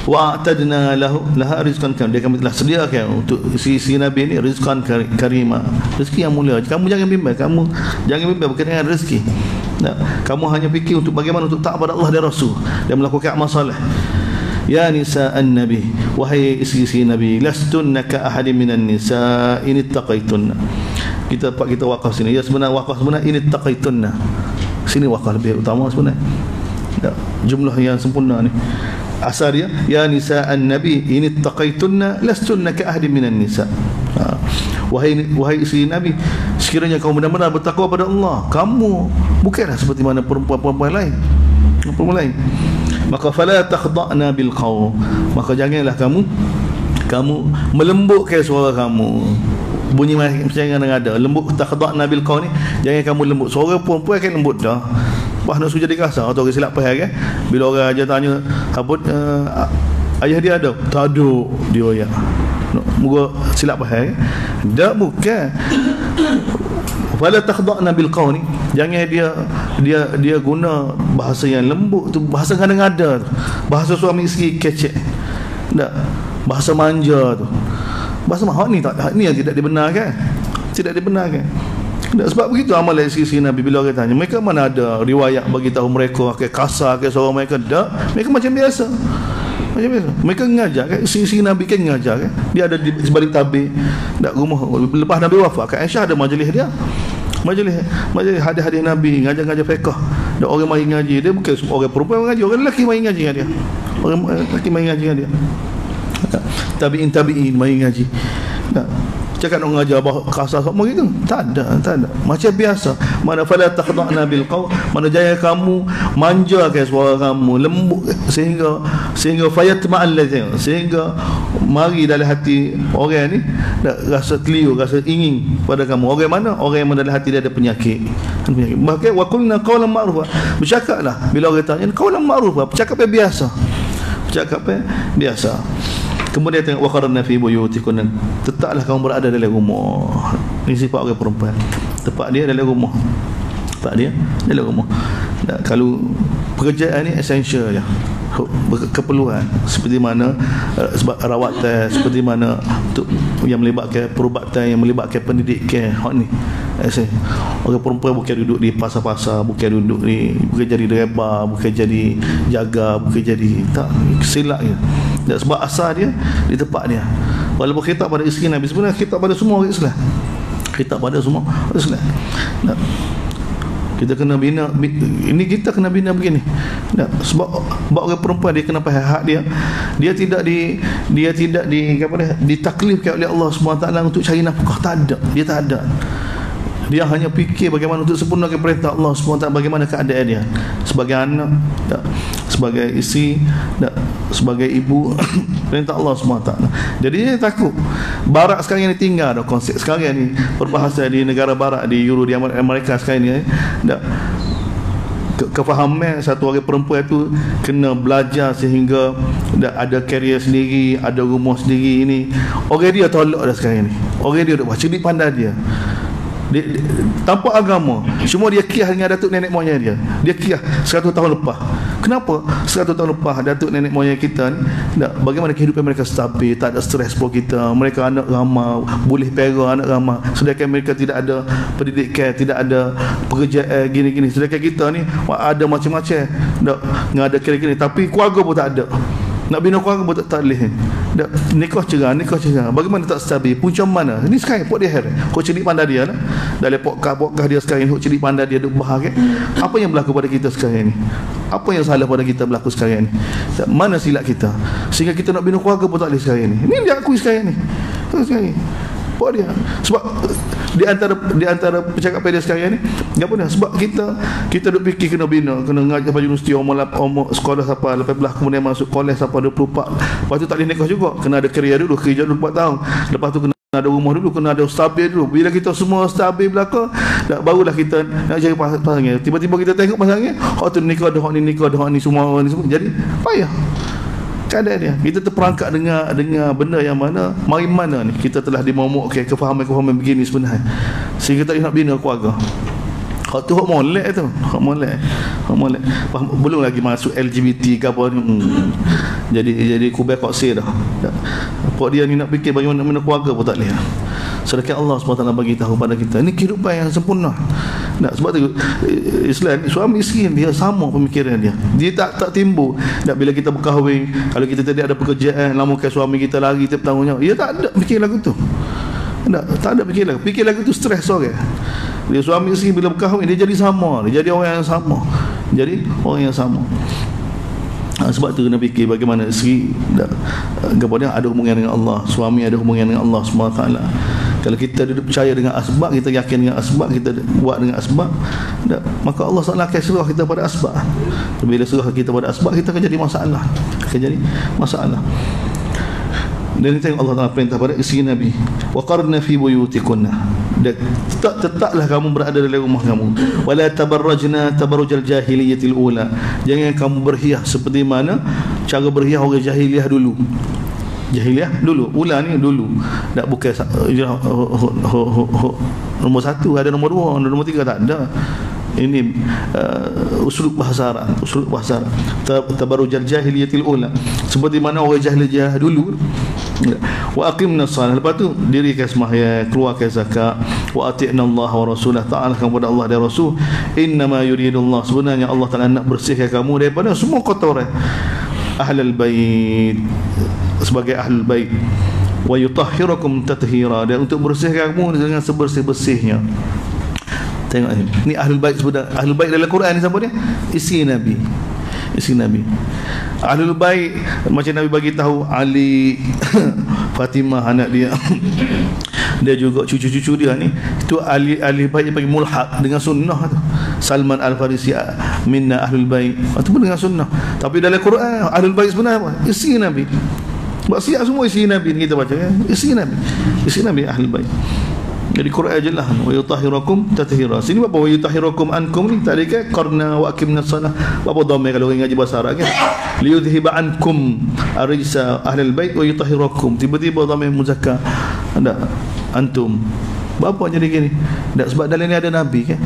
Wa a'tadna laha rizqan karim, dia kami telah sediakan untuk si Nabi ini rizqan karima, rezeki yang mulia. Kamu jangan bimbang, kamu jangan bimbang berkaitan dengan rezeki. Nah, kamu hanya fikir untuk bagaimana untuk taat pada Allah dan Rasul dan melakukan amal soleh. Ya nisa'an nabi, wahai isteri Nabi, lastunna ka ahadin minan nisa in ittaqaitunna. Kita wakaf sini. Ya sebenarnya wakaf sebenarnya in ittaqaitunna. Sini wakaf lebih utama sebenarnya. Jumlah yang sempurna ni. Asal dia ya nisa'an nabi in ittaqaitunna lastunna ka ahadin minan nisa. Wahai isteri Nabi, sekiranya kamu benar-benar bertakwa pada Allah, kamu bukanlah seperti mana perempuan-perempuan lain. Maka fala takhda'na bil qaul, maka janganlah kamu melembutkan suara kamu, bunyi macam yang ada lembut. Takhda'na bil qaul ni, jangan kamu lembut. Suara perempuan kan lembut dah, bah nak suruh jadi kasar atau orang silap faham kan. Bila orang aja tanya apa ayah dia ada, tak ada dia ya. Moga silap faham kan. Tak, bukan. Fala takhda'na bil qaul ni, jangan dia guna bahasa yang lembut tu, bahasa ngada-ngada tu, bahasa suami isteri kecek. Tak, bahasa manja tu. Bahasa mahal ni tak, ni yang tidak dibenarkan. Tidak dibenarkan. Tak, sebab begitu amal isteri Nabi. Bila orang tanya, mereka mana ada riwayat bagi tahu mereka ke kasar ke suara mereka? Tak, mereka macam biasa. Macam biasa. Mereka ngajar kan, isteri Nabi kan ngajar kan. Dia ada di sebalik tabir. Tak, rumah lepas Nabi wafat, Kak Aisyah ada majlis dia. Majlis hadis-hadis Nabi, ngajar-ngajar fiqh. Dan orang mai ngaji dia bukan orang perempuan mengaji, orang lelaki mai ngaji dengan dia. Orang lelaki mai ngaji dengan dia. Tabi'in mai ngaji. Tak, cakap nak mengajar kasar semua gitu, tak ada. Macam biasa. Mana fala takhda'na bil qaul, mana jangan kamu manjakan suara kamu lembut sehingga fayatma'al ladzi, sehingga mari dalam hati orang ni rasa keliru, rasa ingin pada kamu. Orang mana? Orang yang dalam hati dia ada penyakit. Bahkan wa qulna qawlan ma'rufa, bercakaplah bila orang tanya qawlan ma'rufa, bercakap biasa. Kemudian tengok waqarna fi buyutikunna, tetaplah kamu berada dalam rumah. Ini sifat orang perempuan, tempat dia dalam rumah. Nah, kalau pekerjaan ni esensial je, keperluan seperti mana sebab rawatan, seperti mana untuk yang melibatkan perubatan, yang melibatkan pendidikan. Hak ni orang perempuan bukan duduk di pasar-pasar, bukan jadi driver, bukan jadi jaga, bukan jadi, tak, silap je. Dan sebab asal dia di tempat dia. Walaupun khitab pada isteri Nabi, sebenarnya khitab pada semua orang Islam. Nah, kita kena bina ini, kita kena bina begini. Nah, sebab orang perempuan dia kena faham hak dia. Dia tidak ditaklifkan oleh Allah SWT untuk cari nafkah. Tak ada. Dia hanya fikir bagaimana untuk sempurnakan perintah Allah SWT, bagaimana keadaan dia sebagai anak, tak, sebagai isteri, tak, sebagai ibu. Perintah Allah SWT. Jadi dia takut. Barat sekarang ni tinggal dah konsep sekarang ni, perbahasan di negara barat, di Euro, di Amerika sekarang ni, tak, kefahaman satu orang perempuan tu kena belajar sehingga ada career sendiri, ada rumah sendiri. Ini orang dia tolak dah sekarang ni. Orang dia duk cerdik pandai dia. Tanpa agama, semua dia kiyah dengan datuk nenek moyang dia. Dia kiyah 100 tahun lepas. Kenapa 100 tahun lepas datuk nenek moyang kita ni, bagaimana kehidupan mereka stabil, tak ada stres buat kita, mereka anak ramah, boleh pera anak ramah, sedangkan mereka tidak ada pendidikan, tidak ada pekerjaan gini-gini. Sedangkan kita ni ada macam-macam, ada kira-kira, tapi keluarga pun tak ada. Nak bina keluarga pun tak boleh. Nikah cerah. Bagaimana tak stabil? Punca mana? Ini sekarang pok dia her. Kau cerdik pandai dia lah. Dalam podcast dia sekarang ni, kau cerdik pandai dia duk bahas kan. Apa yang berlaku pada kita sekarang ni? Apa yang salah pada kita berlaku sekarang ni? Mana silap kita? Sehingga kita nak bina keluarga pun tak boleh sekarang ni. Ini dia akui sekarang ni. Sekarang ni. Pok dia. Sebab di antara percakapan dia sekarang ni, apa dah? Sebab kita duk fikir kena bina, kena ngajar pada universiti umur sekolah siapa 18, kemudian masuk kolej siapa 24. Lepas tu tak boleh nikah juga, kena ada kerja dulu 24 tahun. Lepas tu kena ada rumah dulu, kena ada stabil dulu. Bila kita semua stabil belaka, barulah kita nak cari pasangan. Tiba-tiba kita tengok pasangan, hak tu nikah dah, hak ni nikah dah, hak ni semua ni semua. Jadi payah keadaan dia. Kita terperangkap dengan benda yang mana mari mana ni kita telah dimomokkan kefahaman-kefahaman begini sebenarnya, sehingga tak nak bina keluarga. Hak tu hak molek tu, hak molek. Belum lagi masuk LGBT ke apa ni. Jadi kubek koksi dah. Pok dia ni nak fikir bagaimana nak bina keluarga pun tak boleh. Sedangkan Allah SWT bagi tahu pada kita, ini kehidupan yang sempurna. Sebab tu Islam, suami isteri dia sama pemikiran dia. Dia tak timbul bila kita berkahwin, kalau kita tidak ada pekerjaan, lamakan suami kita lari tiap tahunnya. Dia tak ada fikir lagu tu. Tak ada fikir lagu. Fikir lagu tu stres orang. Dia suami isteri bila berkahwin, dia jadi sama. Dia jadi orang yang sama. Sebab tu kena fikir bagaimana isteri kepada ada hubungan dengan Allah, suami ada hubungan dengan Allah SWT. Kalau kita duduk percaya dengan asbab, kita yakin dengan asbab, kita buat dengan asbab, maka Allah SWT akan serah kita pada asbab. Bila serah kita pada asbab, kita akan jadi masalah. Dan tengok Allah Taala perintah pada isteri Nabi, waqarna fi buyutikunna, tetaplah kamu berada dalam rumah kamu, wala tabarrajna tabarrujal jahiliyatil ula, jangan kamu berhias seperti mana cara berhias orang jahiliah dulu. Ula ni dulu, tak bukan nombor 1, ada nombor 2, nombor 3 tak ada. Ini uslub bahasa Arab, tabarrujal jahiliyatil ula, seperti mana orang jahiliyah dulu. Wa aqimna shalah, lepas tu dirikan sembahyang, keluarkan zakat, wa ati'na Allah wa rasulah, ta'ala kepada Allah dan Rasul. Innama yuridullah, sebenarnya Allah Taala nak bersihkan kamu daripada semua kotoran ahlul bait, sebagai ahlul bait, wa yutahhirukum tathira, dan untuk bersihkan kamu dengan sebersih-bersihnya. Tengok ni ahlul bait. Sebenarnya ahlul bait dalam Quran ni siapa dia? Isteri Nabi. Ahlul bait macam Nabi bagi tahu Ali, Fatimah anak dia, dia juga cucu-cucu dia ni, itu ahli bait yang panggil mulhaq dengan sunnah tu. Salman Al-Farisi minna ahlul bait, itu pun dengan sunnah. Tapi dalam Quran ahlul bait sebenarnya apa? Isteri Nabi. Sebab siap semua isteri Nabi ni kita baca kan? Isteri Nabi ahlul bait. Jadi Quran jelas, wa yutahhirukum tathira. Sini apa wa yutahhirukum ankum ni tak ada qarna wa aqimna shalah. Apa dhamma kalau orang ngaji bahasa Arab kan? Liyudhhiba ankum arisa ahlul bait wa yutahhirukum. Tiba-tiba dhamma muzakkar. Ada antum. Apa jadi gini? Tak, sebab dalam ni ada nabi kan?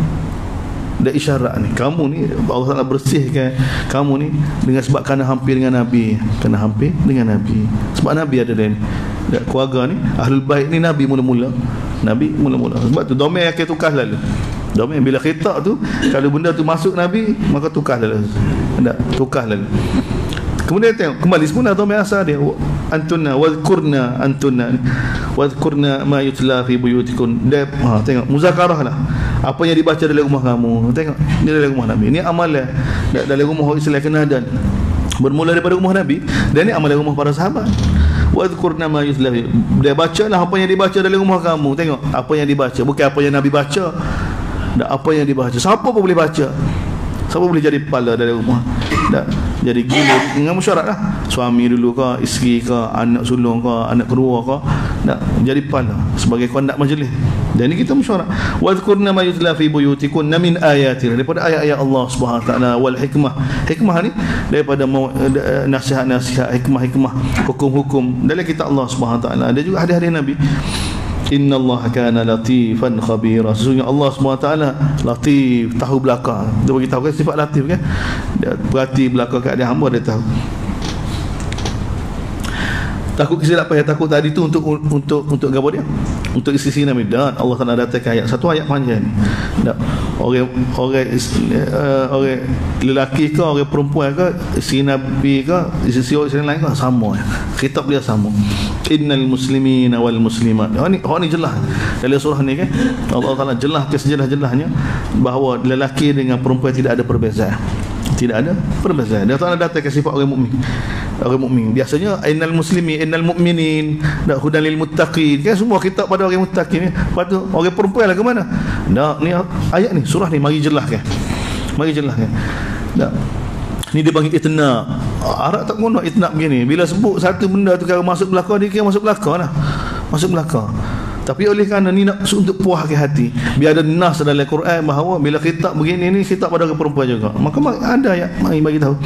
Ada isyarat ni. Kamu ni Allah Taala bersihkan kamu ni dengan sebab kerana hampir dengan nabi. Sebab nabi ada dalam keluarga ni ahlul bait ni nabi mula-mula. Sebab tu domain akan tukar lalu. Domain bila khitab tu, kalau benda tu masuk nabi, maka tukar lalu. Kemudian tengok kembali semula domain asal dia, antunna wadhkurna ma yutla fi buyutikum. Tengok muzakarah lah, apa yang dibaca dalam rumah kamu. Tengok ni dalam rumah nabi, ni amalan dalam rumah Islam kena ada, bermula daripada rumah nabi, dan ni amalan rumah para sahabat. Wadhkurna ma yutla, dia bacalah apa yang dibaca dalam rumah kamu. Tengok apa yang dibaca, bukan apa yang nabi baca. Apa yang dibaca, siapa pun boleh baca, siapa boleh jadi kepala dalam rumah. jadi gila dengan musyarat lah, suami dulu ke, isteri ke, anak sulung ke, anak kedua ke, nak jadi pala sebagai kondak majlis. Dan ini kita musyarat. Wadhkurna ma yutla fi buyutikunna min ayatina, daripada ayat-ayat Allah Subhanahu wa taala, wal hikmah. Hikmah ni daripada nasihat-nasihat, hikmah-hikmah, hukum-hukum dalam kitab Allah Subhanahu wa taala. Ada juga hadis-hadis Nabi. Innallaha kana latifan khabira. Sesungguhnya Allah SWT latif, tahu belakang. Dia bagi tahu kan sifat latif kan. Dia perhati belakang keadaan hamba, dia tahu. Takut kesilapan yang takut tadi tu untuk apa dia? Untuk isteri Nabi. Dan Allah Taala datangkan ayat, satu ayat panjang ni. Orang lelaki ke, orang perempuan ke, isteri Nabi ke, isteri lain ke, sama. Khitab dia sama. Innal muslimina wal muslimat. Ni jelas dalam surah ni kan. Allah Taala jelas sejelas-jelasnya bahawa lelaki dengan perempuan tidak ada perbezaan. Tidak ada perbezaan. Dia Taala datangkan sifat orang mukmin. Orang mukmin biasanya innal muslimin, innal mu'minin, dak hudan lil muttaqin. Kan semua kitab pada orang muttaqin ni. Lepas tu orang perempuan lah ke mana? Dak, ni ayat ni, surah ni mari jelaskan. Mari jelaskan. Dak. Ni dia panggil itna. Arab tak guna itna begini. Bila sebut satu benda tu kalau masuk belakang, dia kira masuk belakang lah. Masuk belakang. Tapi oleh kerana ni nak untuk puas ke hati, biar ada nas dalam Quran bahawa bila khitab begini ni khitab pada orang perempuan juga. Maka ada ayat mari bagi tahu.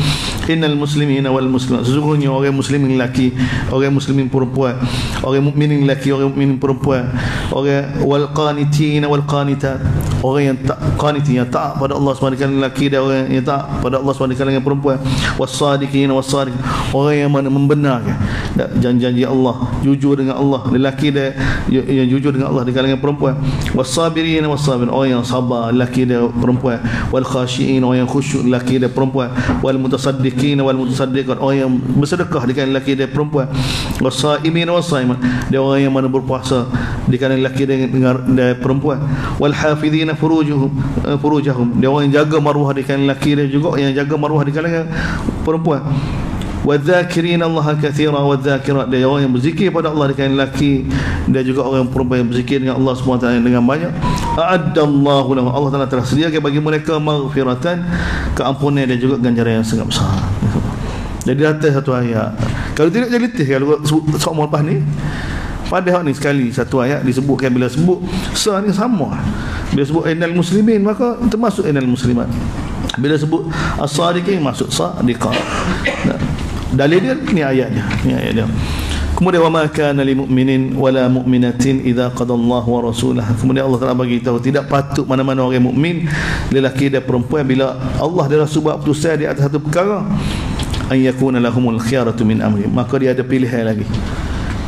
Innal muslimina wal muslimat. Sesungguhnya orang muslimin lelaki, orang muslimin perempuan, orang mukminin lelaki, orang mukminin perempuan, orang wal qanitina wal qanitat, orang yang tak qanitin, yang taat pada Allah SWT lelaki, dan orang yang taat pada Allah SWT dengan perempuan, was-sadiqin was-sadiq, orang yang mana membenarkan janji-janji Allah, jujur dengan Allah, lelaki dia yang jujur dengan Allah di kalangan perempuan, was-sabirin was-sabirin, orang yang sabar lelaki dia perempuan, wal khashiin, orang yang khusyuk lelaki dia perempuan, wal mutasaddiqin wal mutasaddiqat, orang yang bersedekah di kalangan lelaki dia perempuan, was-saimin was-saimat, dia orang yang mana berpuasa di kalangan lelaki dia perempuan, wal hafizina furujahum, dia orang yang jaga maruah di kalangan lelaki dia juga, yang jaga maruah di kalangan perempuan, wadzakirin Allah katsira wadzakirat, dia orang yang berzikir pada Allah dengan lelaki, dia juga orang perempuan yang berzikir dengan Allah SWT dengan banyak. A'addallahu lahum, Allah Taala telah sediakan bagi mereka maghfiratan, keampunan dan juga ganjaran yang sangat besar. Jadi atas satu ayat, kalau tidak jadi letih kalau soal lepas ni. Padahal ni sekali satu ayat disebutkan, bila sebut sa ni sama. Bila sebut innal muslimin maka termasuk innal muslimat. Bila sebut as-sadiqin masuk sadiqah. Dalil dia ni ayatnya, ni ayat dia. Kemudian wa ma kana lil mu'minin wala mu'minatin idza qadallahu wa rasulahu. Kemudian Allah Taala bagi tahu tidak patut mana-mana orang mukmin, lelaki dan perempuan, bila Allah dan Rasul buat keputusan di atas satu perkara, an yakuna lahumul khiyaratu min amri, maka dia ada pilihan lagi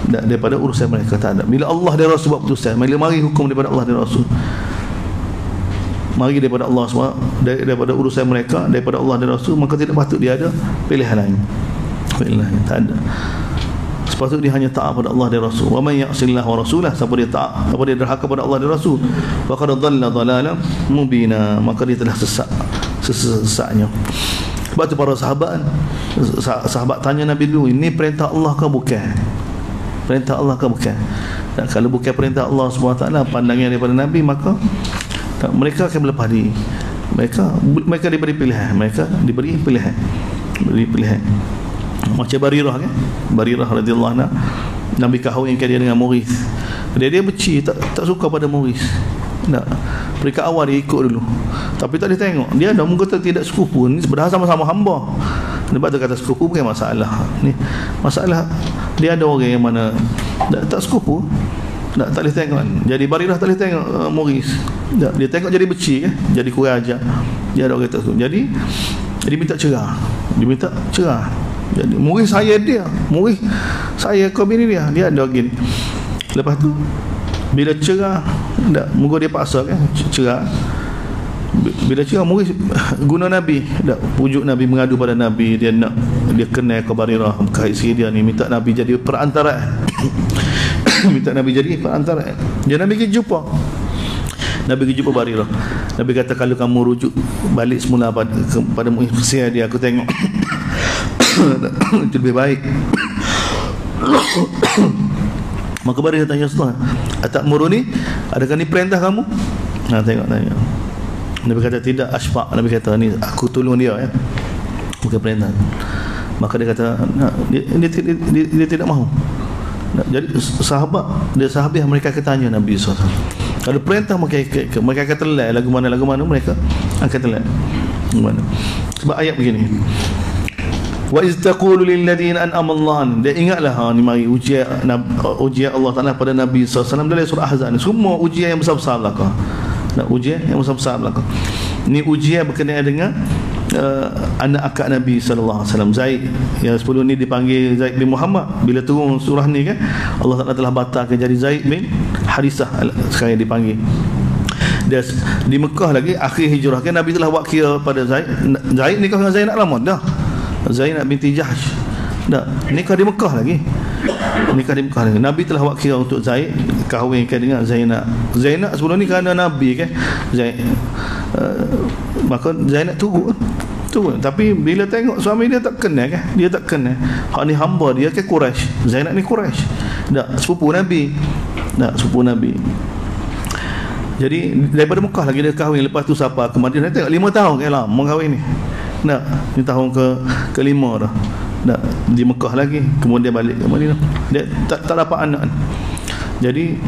daripada urusan mereka. Tak ada. Bila Allah dan Rasul buat keputusan, mari hukum daripada Allah dan Rasul, mari daripada Allah SWT, daripada urusan mereka, daripada Allah dan Rasul, maka tidak patut dia ada pilihan lain. Pilihan lain tak ada. Sepatutnya dia hanya taat pada Allah dan Rasul. Wa man ya'sillah wa rasulah, siapa dia taat, siapa dia derhaka pada Allah dan Rasul, faqad dhalla dhalalan mubina, maka dia telah sesatnya. Sebab tu para sahabat tanya Nabi dulu, ini perintah Allah ke bukan? Perintah Allah ke bukan? Dan kalau bukan perintah Allah SWT, pandangan daripada Nabi, maka mereka akan berlepas diri. Mereka diberi pilihan. Mereka diberi pilihan. Beri pilihan. Macam Barirah kan? Barirah radhiyallahu anha, Nabi kahwinkan dia dengan Mughith. Dia benci, tak suka pada Mughith. Tak. Peringkat awal dia ikut dulu, tapi tak dia tengok dia ada muka tidak sekufu ni, sebenarnya sama-sama hamba. Sebab tu kata sekufu bukan masalah. Ni masalah dia ada orang yang mana tak sekufu, tak boleh tengok. Jadi Barirah tak boleh tengok Mughith. Dia tengok jadi benci kan, jadi kurang ajar. Dia ada orang tak sekufu. Jadi dia minta cerah. Jadi Mughith saya dia, Mughith saya kau bini dia ada gini. Lepas tu bila cerah, tak, moga dia paksa kan cerah. Bila cerah Mughith guna Nabi, tak, pujuk Nabi, mengadu pada Nabi, dia nak dia kenal ke Barirah berkait isteri dia ni, minta Nabi jadi perantaraan. Minta Nabi jadi perantaraan. Dia Nabi pergi jumpa Barirah. Nabi kata, kalau kamu rujuk balik semula pada Mughith dia, aku tengok itu lebih baik. Maka Barirah tanya Rasulullah, atakmuruni, adakah ni perintah kamu? Tengok. Nabi kata tidak, asfa'. Nabi kata, ni aku tolong dia ya. bukan perintah. Maka dia kata dia tidak mahu. Jadi sahabat yang mereka akan tanya Nabi SAW. Kalau perintah mereka akan telai lagu mana mereka akan telai. Sebab ayat begini, wa iz taqulu lil ladzina an'ama Allah. Dia ingatlah ni mari ujian Allah Taala pada Nabi SAW dalam surah Ahzab ni. Semua ujian yang besar-besar belaka. Ujian yang besar-besar belaka. Ni ujian berkenaan dengan anak akak Nabi sallallahu alaihi wasallam, Zaid. Yang sebelum ni dipanggil Zaid bin Muhammad. Bila turun surah ni kan, Allah Taala telah batalkan jadi Zaid bin Harisah, sekarang dipanggil. Dia di Mekah lagi akhir hijrah kan, Nabi telah buat kira pada Zaid nikah dengan Zainab lama dah. Zainab binti Jahsh dah nikah di Mekah lagi. Nabi telah buat kira untuk Zaid kahwinkan dengan Zainab sebelum ni kerana Nabi kan, maka Zainab turun. Tapi bila tengok suami dia tak kenal kan, hak ni hamba dia ke Quraisy, Zainab ni Quraisy, sepupu Nabi. Jadi daripada Mekah lagi dia kahwin. Lepas tu siapa ke Madinah, tengok 5 tahun kan lama kahwin ni. Ni tahun ke-5 dah. Di Mekah lagi, kemudian balik ke Madinah. Dia tak dapat anak. Jadi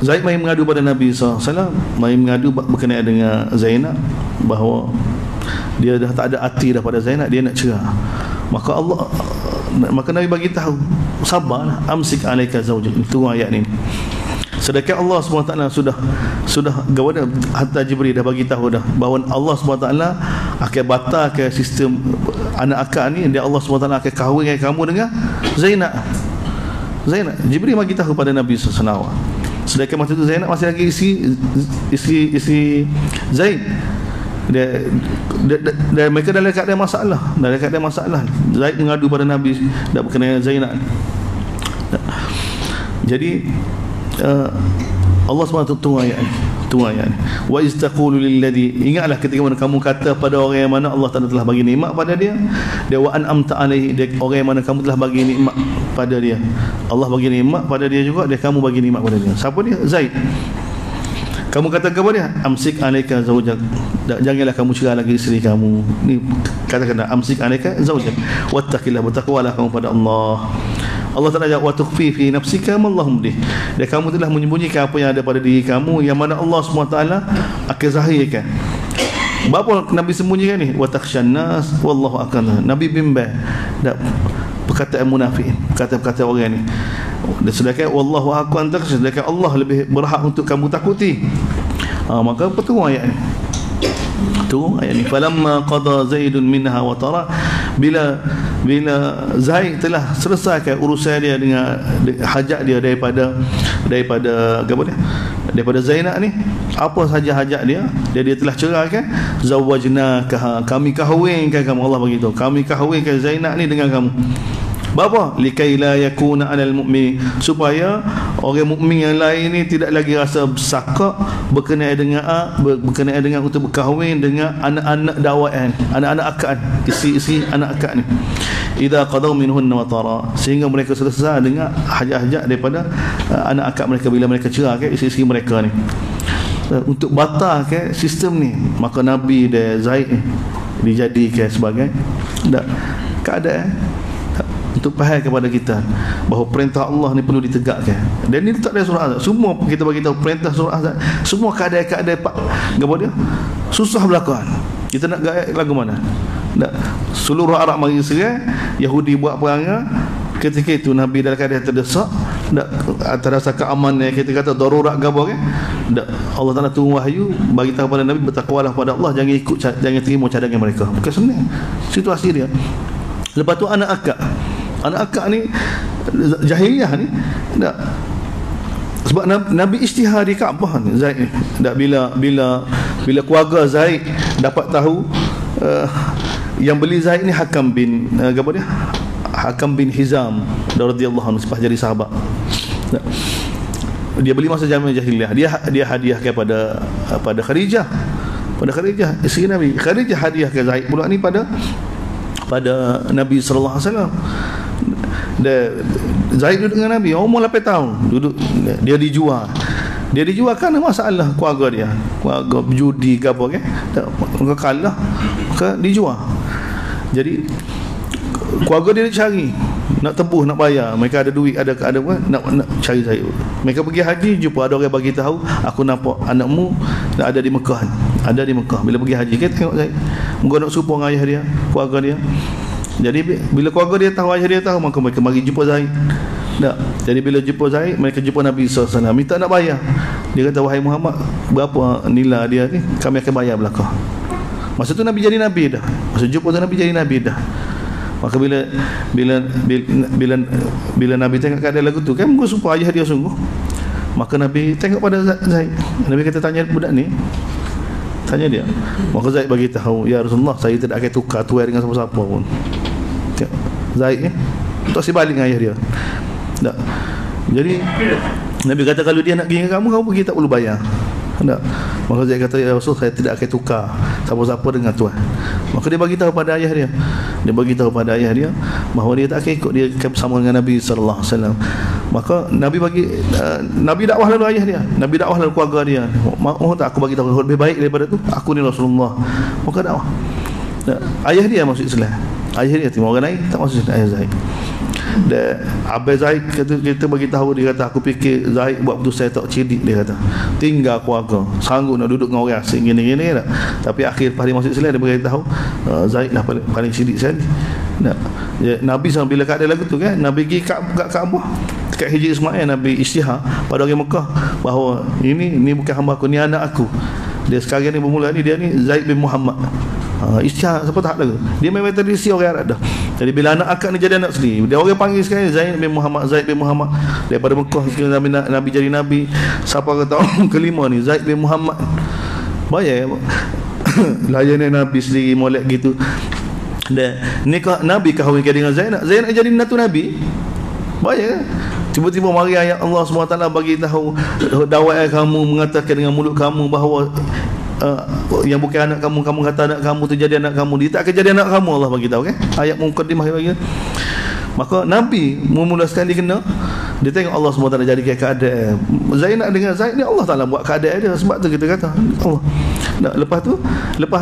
Zaid main mengadu pada Nabi SAW, main mengadu berkenaan dengan Zainab, bahawa dia dah tak ada hati dah pada Zainab, dia nak cerai. Maka Nabi bagi tahu, sabarlah, amsik alaika zaujak. Itu ayat ni. Sedangkan Allah SWT sudah gawada, hatta Jibril dah bagi tahu dah bahawa Allah SWT akan batalkan sistem anak akak ni. Dia Allah SWT akan kahwinkan kamu dengan Zainab. Jibril bagi tahu pada Nabi SAW. Sedangkan masa itu Zainab masih lagi isi Zaid. Dia mereka dalam keadaan masalah. Zaid mengadu pada Nabi dak berkenaan Zainab. Jadi Allah SWT tunggu ayat ni. Wa iz taqulu lil ladzi, ingatlah ketika mana kamu kata pada orang yang mana Allah Taala telah bagi nikmat pada dia wa an'amta alaihi, orang yang mana kamu telah bagi nikmat pada dia. Allah bagi nikmat pada dia juga, kamu bagi nikmat pada dia. Siapa dia? Zaid. Kamu kata kepada dia, amsik alaika zaujak, janganlah kamu cerai lagi isteri kamu. Ni kata-kata amsik alaika zaujak, wattaqillah, bertakwalah kamu pada Allah. Allah Ta'ala jawab, wa tukhfi fi nafsika ma Allah mubdih. Dan kamu telah menyembunyikan apa yang ada pada diri kamu, yang mana Allah SWT akan zahirkan. Apa Nabi sembunyikan ni? Wa takhshan nas wallahu akbar. Nabi bimbang perkataan munafik, kata-kata orang ni. Dan sedangkan wallahu akbar, sedangkan Allah lebih berhak untuk kamu takuti. Maka pertama ayat ni. Falamma qada Zaidun minha wa tara, bila Zaid telah selesaikan urusan dia dengan hajat dia daripada Zainab ni, apa saja hajat dia telah ceraikan, zawajnaka, kami kahwinkan kamu. Allah beritahu, kami kahwinkan Zainab ni dengan kamu. Bapa likai la yakuna 'alal mu'min, supaya orang mukmin yang lain ni tidak lagi rasa bersakak berkenaan dengan untuk berkahwin dengan anak-anak dakwaan, anak-anak akak, isi anak akak ni. Idza qadaw minhunna wa tara, sehingga mereka selesai dengan hajat-hajat daripada anak akak mereka bila mereka cerai ke isi mereka ni. Untuk batalkan sistem ni, maka Nabi dan Zaid dijadikan sebagai keadaan untuk faham kepada kita bahawa perintah Allah ni perlu ditegakkan. Dan ini tak ada surah Ahzab. Semua kita bagi tahu perintah surah Ahzab, semua keadaan-keadaan apa dia susah berlaku. Kita nak gaya lagu mana? Seluruh Arab mari serang, Yahudi buat perangan. Ketika itu Nabi dalam keadaan terdesak, terasa keamanan, kita kata darurat gabar kan. Allah Taala turun wahyu bagi tahu pada Nabi, bertakwalah pada Allah, jangan terima cadangan mereka. Bukan senang situasi dia. Lepas tu anak akak ni jahiliah ni sebab Nabi isytihar di Kaabah ni Zaid ni. Bila keluarga Zaid dapat tahu yang beli Zaid ni Hakam bin Hizam radhiyallahu anhu, selepas jadi sahabat. Dia beli masa zaman jahiliah. Dia hadiahkan pada Khadijah. Isteri Nabi. Khadijah hadiahkan Zaid pula ni pada Nabi sallallahu alaihi wasallam. Zaid duduk dengan Nabi umur 8 tahun. Dia dijual kerana masalah keluarga berjudi ke apa kan. Maka kalah, maka dijual. Jadi keluarga dia cari, nak tebus, nak bayar. Mereka ada duit, ada apa, nak cari Zaid. Mereka pergi haji, jumpa ada orang bagi tahu, aku nampak anakmu ada di Mekah. Ada di Mekah. Bila pergi haji, kita tengok Zaid. Mereka nak serupa dengan ayah dia, keluarga dia. Jadi bila keluarga dia tahu, ayah dia tahu, maka mereka mari jumpa Zaid. Tak. Jadi bila jumpa Zaid, mereka jumpa Nabi SAW, minta nak bayar. Dia kata, wahai Muhammad, berapa nilai dia ni? Kami akan bayar belakang. Masa tu Nabi jadi Nabi dah. Masa jumpa tu Nabi jadi Nabi dah. Maka bila Nabi tengok keadaan lagu tu, kan mungkin supaya ayah dia sungguh. Maka Nabi tengok pada Zaid. Nabi kata, tanya budak ni, tanya dia. Maka Zaid bagi tahu, ya Rasulullah, saya tidak akan tukar tuai dengan siapa-siapa pun. Zaid tak sebalik dengan ayah dia. Tak. Jadi Nabi kata, kalau dia nak pergi dengan kamu pergi, tak perlu bayar. Tak. Maka Zaid kata, ya Rasul, saya tidak akan tukar siapa-siapa dengan tuan. Maka dia bagi tahu pada ayah dia. Dia bagi tahu pada ayah dia bahawa dia tak akan ikut, dia bersama dengan Nabi sallallahu alaihi wasallam. Maka Nabi bagi Nabi dakwah lalu ayah dia. Nabi dakwah lalu keluarga dia. Mahu tak aku bagi tahu lebih baik daripada tu? Aku ni Rasulullah. Maka dakwah. Ayah dia masuk Islam. Ayah dia timur orang lain tak masuk Islam, ayah Zaid. Dan Abang Zaid kita bagi tahu, dia kata, aku fikir Zaid buat keputusan tak cerdik, dia kata. Tinggal keluarga, sanggup nak duduk dengan orang asing gini-gini tak. Tapi akhir pas dia masuk Islam, dia bagi tahu Zaid lah paling cerdik sekali. Ya, Nabi SAW bila keadaan lagu tu kan, Nabi pergi kat Kaabah, dekat Hijri Ismail, Nabi isytihar pada orang Mekah bahawa ini bukan hamba aku, ni anak aku. Dia sekarang ni bermula ni, dia ni Zaid bin Muhammad. Isytihar siapa tak tahu. Dia memang tradisi orang Arab dah. Jadi bila anak akak ni jadi anak sendiri, dia orang panggil sekarang Zaid bin Muhammad, Zaid bin Muhammad. Daripada Mekah Nabi jadi Nabi, siapa kata tahun kelima ni Zaid bin Muhammad. Bayar layanan Nabi sendiri molek gitu. Dan nikah Nabi kahwinkan dengan Zainab. Zainab jadi natu Nabi. Bayar. Tiba-tiba mari ayat Allah SWT bagi tahu, dakwah kamu mengatakan dengan mulut kamu bahawa yang bukan anak kamu, kamu kata anak kamu tu jadi anak kamu, dia tak akan jadi anak kamu, Allah bagi tahu kan. Ayat mukaddimah bagi. Maka Nabi mula sekali kena, dia tengok Allah SWT jadi keadaan Zainab dengan Zaid ni, Allah Taala buat keadaan dia. Sebab tu kita kata Allah. Lepas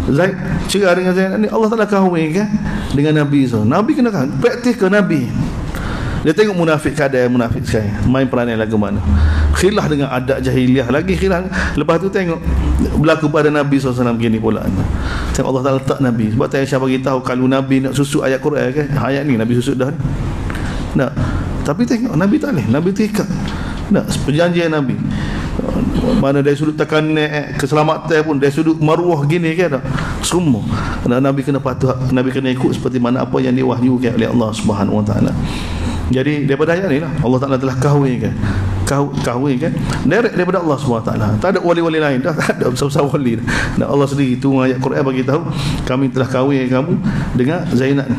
Zaid cerai dengan Zainab ni, Allah Taala kahwinkan dengan Nabi SAW. Nabi kena kahwin, praktis ke Nabi. Dia tengok munafik keadaan munafik sekarang, main peranan lagu mana, khilaf dengan adat jahiliah lagi khilaf. Lepas tu tengok berlaku pada Nabi SAW begini pula. Tengok Allah Ta'ala letak Nabi. Sebab tu Aisyah bagi tahu, kalau Nabi nak susuk ayat Quran kan, ayat ni Nabi susuk dah ni. Nah, tapi tengok Nabi tak boleh, Nabi terikat. Nah, perjanjian Nabi mana dari sudut tekan keselamatan pun, dari sudut maruah gini kan, semua Nabi kena patuh, Nabi kena ikut seperti mana apa yang diwahyukan oleh Allah Subhanahu Wa Taala. Jadi daripada ayat ni lah Allah Ta'ala telah kahwinkan direct daripada Allah SWT. Tak ada wali-wali lain dah, tak ada besar-besar wali dah. Dan Allah sendiri tu ayat Quran bagi tahu, kami telah kahwin kamu dengan Zainab,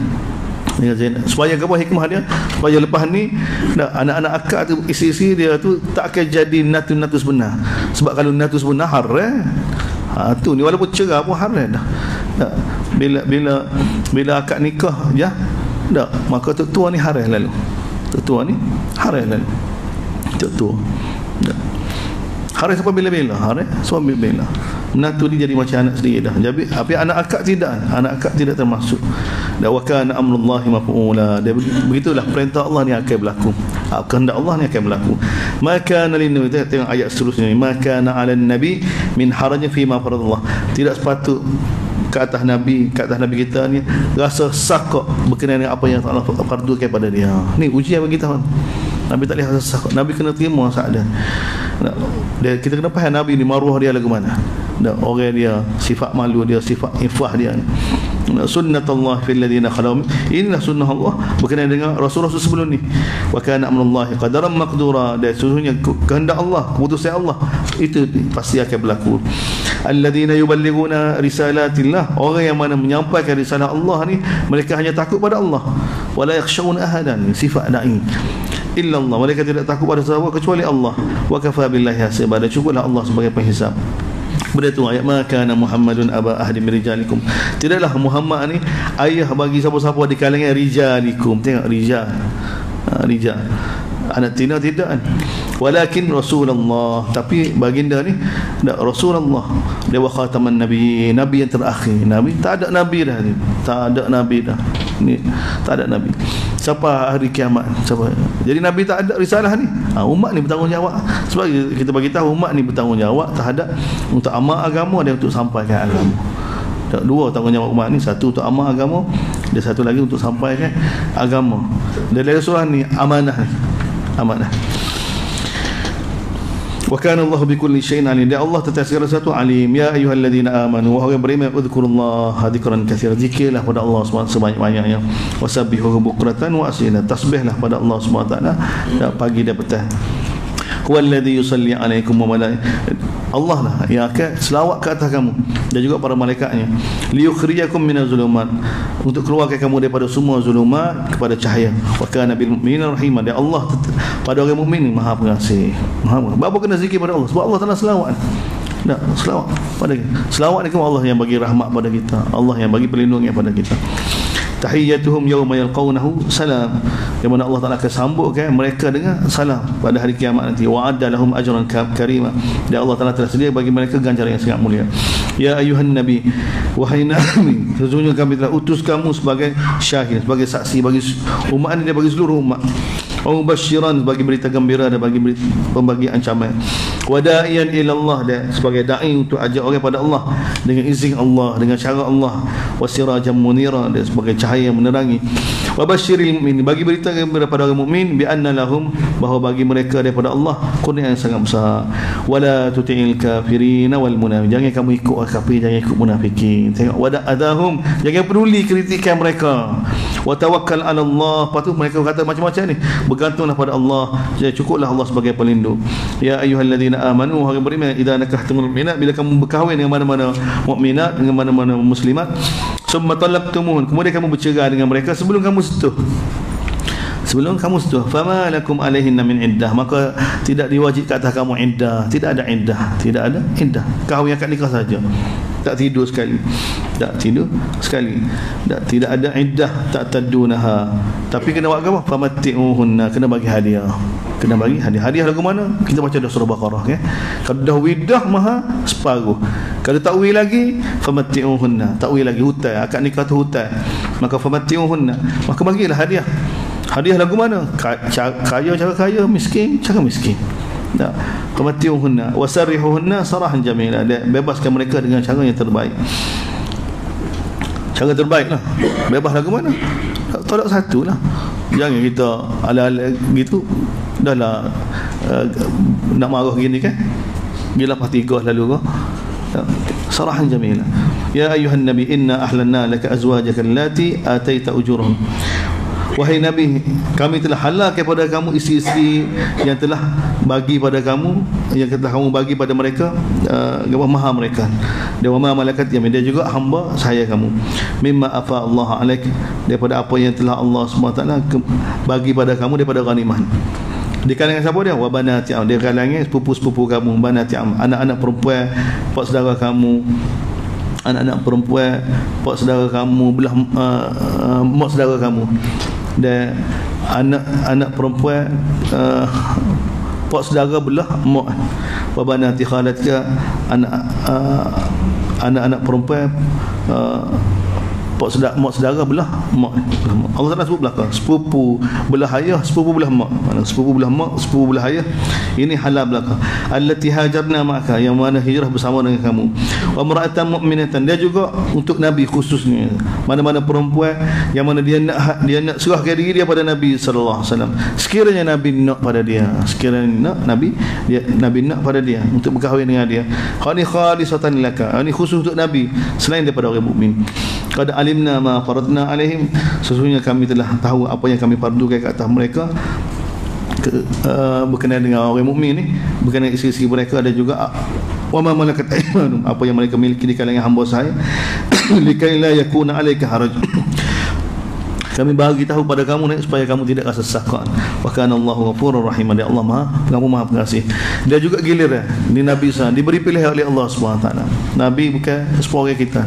supaya apa hikmah dia, supaya lepas ni anak-anak akak tu, isi-isi dia tu tak akan jadi natu-natu sebenar. Sebab kalau natu sebenar haram. Tu ni walaupun cerah pun haram dah. Bila akak nikah ya, dah maka tua ni haram lalu. Tua ni haram lalu. Tua. Haram sampai bila-bila, haram sampai bila. Menantu dia jadi macam anak sendiri dah. Jadi tapi anak akak tidak, anak akak tidak termasuk. Dan wa kana amrullahi maf'ula. Begitulah perintah Allah ni akan berlaku. Kehendak Allah ni akan berlaku. Maka nabi, tengok ayat seterusnya ni, maka 'alan nabi min harajin fi ma faradallah. Tidak sepatut ke atas Nabi kita ni rasa sakak berkenaan dengan apa yang Allah fardukan kepada dia. Ni ujian bagi kita. Nabi tak boleh rasa sakak. Nabi kena terima saat dia. Kita kena faham Nabi ni maruah dia lagu mana. Orang dia, sifat malu dia, sifat ifah dia. Sunnatullah fil ladina khalau. Inilah sunnah Allah berkenaan dengan rasul-rasul sebelum ni. Wa kana amrullahi qadaran maqdura. Dan sesungguhnya kehendak Allah, keputusan Allah itu pasti akan berlaku. Alladina yuballighuna risalatillah. Orang yang mana menyampaikan risalah Allah ni, mereka hanya takut pada Allah. Wala yakhshawna ahadan. Sifat dai illa Allah. Mereka tidak takut pada siapa kecuali Allah. Wa kafa billahi hasiba. Dan cukuplah Allah sebagai penghisap. Kemudian tu ayat maka Muhammadun aba ahdi min rijalikum. Tidaklah Muhammad ni ayah bagi siapa-siapa di kalangan rijalikum. Tengok rijal. Rijal. Anak tina tidak kan. Walakin Rasulullah, tapi baginda ni Rasulullah, dia wa khataman nabi, nabi yang terakhir. Nabi tak ada nabi dah ni. Tak ada nabi dah. Ni tak ada nabi. Siapa hari kiamat? Siapa? Jadi nabi tak ada risalah ni. Umat ni bertanggungjawab. Sebab kita bagi tahu umat ni bertanggungjawab terhadap untuk amal agama dan untuk sampaikan agama. Dua tanggungjawab umat ni, satu untuk amal agama, dan satu lagi untuk sampaikan agama. Dan dalam surah ni amanah ni. Amanah. Wa kana Allahu bikulli syai'in alim. Dia Allah tentang segala sesuatu alim. Ya ayyuhalladzina amanu, wahai beriman, udzukurullaha dzikran katsiran. Zikirlah pada Allah sebanyak-banyaknya. Wasabbihuhu bukratan wa asila. Tasbihlah pada Allah SWT pagi dan petang. Huwallazi yusalli alaikum wa malaikatuhu. Allah lah yang akan selawat ke atas kamu dan juga para malaikatnya. Liyukhrijakum minaz zulumat, untuk keluarkan kamu daripada semua zulumat kepada cahaya. Wa kana bil mu'minina rahima. Dan Allah pada orang mukmin Maha Pengasih. Apa kena zikir pada Allah? Sebab Allah Taala selawat. Tak, selawat pada kita. Selawat ni Allah yang bagi rahmat pada kita, Allah yang bagi perlindungan pada kita. Tahiyyatuhum yawma yalqawnahu salam. Yang mana Allah Taala akan sambutkan mereka dengan salam pada hari kiamat nanti. Wa adda lahum ajran karima. Dan Allah Taala telah sedia bagi mereka ganjaran yang sangat mulia. Ya ayuhan nabi, wahai nabi, sesungguhnya kami telah utus kamu sebagai syahid, sebagai saksi bagi umat ini dan bagi seluruh umat. Mubasyiran, bagi berita gembira dan bagi pembagi ancaman. Wada'iyan ila Allah, dan sebagai dai untuk ajak orang pada Allah dengan izin Allah, dengan cara Allah. Wasirajan munira, dan sebagai cahaya yang menerangi. Wabasyiril mu'min, bagi berita gembira pada orang mukmin, bi anna lahum, bahawa bagi mereka daripada Allah kurnia yang sangat besar. Wala tuti'il kafirin wal munafiqin, jangan kamu ikut orang kafir, jangan ikut munafikin. Tengok, wada adahum, jangan peduli kritikan mereka. Wa tawakkal 'ala Allah, patut mereka kata macam-macam ni, bergantunglah pada Allah, jadi cukuplah Allah sebagai pelindung. Ya ayyuhalladzina amanu, wahai beriman, idza nakahtumul mu'minat, bila kamu berkahwin dengan mana-mana mukminat, dengan mana-mana muslimat, summa talaqtumuhun, kemudian kamu bercerai dengan mereka sebelum kamu sentuh. Sebelum kamu sentuh, fama lakum alaihinna min iddah, maka tidak diwajib ke atas kamu iddah. Tidak ada iddah, tidak ada iddah. Kahwin akad nikah saja, tak tidur sekali, tak tidur sekali, tidak ada iddah, tak tadunaha. Tapi kena buat apa? Famatti'uhunna, kena bagi hadiah. Kena bagi hadiah. Hadiah lagu mana? Kita baca dah surah Baqarah, ya. Kalau dah widah maha separuh. Kalau tak wi lagi, famatti'uhunna, tak wi lagi hutang, akad nikah tu hutang, maka famatti'uhunna, maka bagilah hadiah. Hadiah lagu mana? Kaya cara kaya, miskin cara miskin. Tak. Famatti'uhunna wasarrihuhunna sarahan jamila, bebaskan mereka dengan cara yang terbaik. Cara terbaik lah. Bebas lagu mana? Tolak satu lah. Jangan kita ala-ala gitu. Dah lah nak marah gini kan, dia lepas tiga lalu kau. Sarahan jamila. Ya ayuhan nabi, inna ahlanna laka azwajaka allati ataita ujurahum. Wahai Nabi, kami telah halal kepada kamu isteri-isteri yang telah bagi pada kamu, yang telah kamu bagi pada mereka mahar mereka. Dan wa ma malakat yamin, dia juga hamba saya kamu. Mimma afa Allah alaik, daripada apa yang telah Allah SWT bagi pada kamu daripada ghanimah. Di kalangan siapa dia? Wa banati am, dia kalangan sepupu-sepupu kamu, banati am, anak-anak perempuan pak saudara kamu, anak-anak perempuan pak saudara kamu, belah mak saudara kamu, dan anak-anak perempuan pak saudara belah mak. Wa banati khalatika, anak-anak perempuan mak saudara belah mak. Allah Taala sebut belakang sepupu belah ayah, sepupu belah mak. Mana sepupu belah mak, sepupu belah ayah, ini halal belakang. Allati hajarna ma'aka, yang mana hijrah bersama dengan kamu. Wa mar'atan mu'minatan, dia juga untuk Nabi khususnya. Mana-mana perempuan yang mana dia nak serahkan diri dia pada Nabi sallallahu alaihi wasallam. Sekiranya Nabi nak pada dia, sekiranya nak Nabi nak pada dia untuk berkahwin dengan dia. Khalisatan laka, ini khusus untuk Nabi selain daripada orang mukmin. Qad alimna ma faradna alaihim, sesungguhnya kami telah tahu apa yang kami fardukan ke atas mereka berkenaan dengan orang mukmin ni, berkenaan isteri-isteri mereka, dan juga wa ma malakat aymanuhum, apa yang mereka miliki di kalangan hamba saya. Likai la yakuna alaika haraj, kami bagi tahu pada kamu ni supaya kamu tidak rasa sesakan. Wa kana Allahu ghafurur rahim, dia Allah Maha Pengasih. Dia juga giliran ni Nabi SAW diberi pilihan oleh Allah SWT. Nabi bukan seorang kita.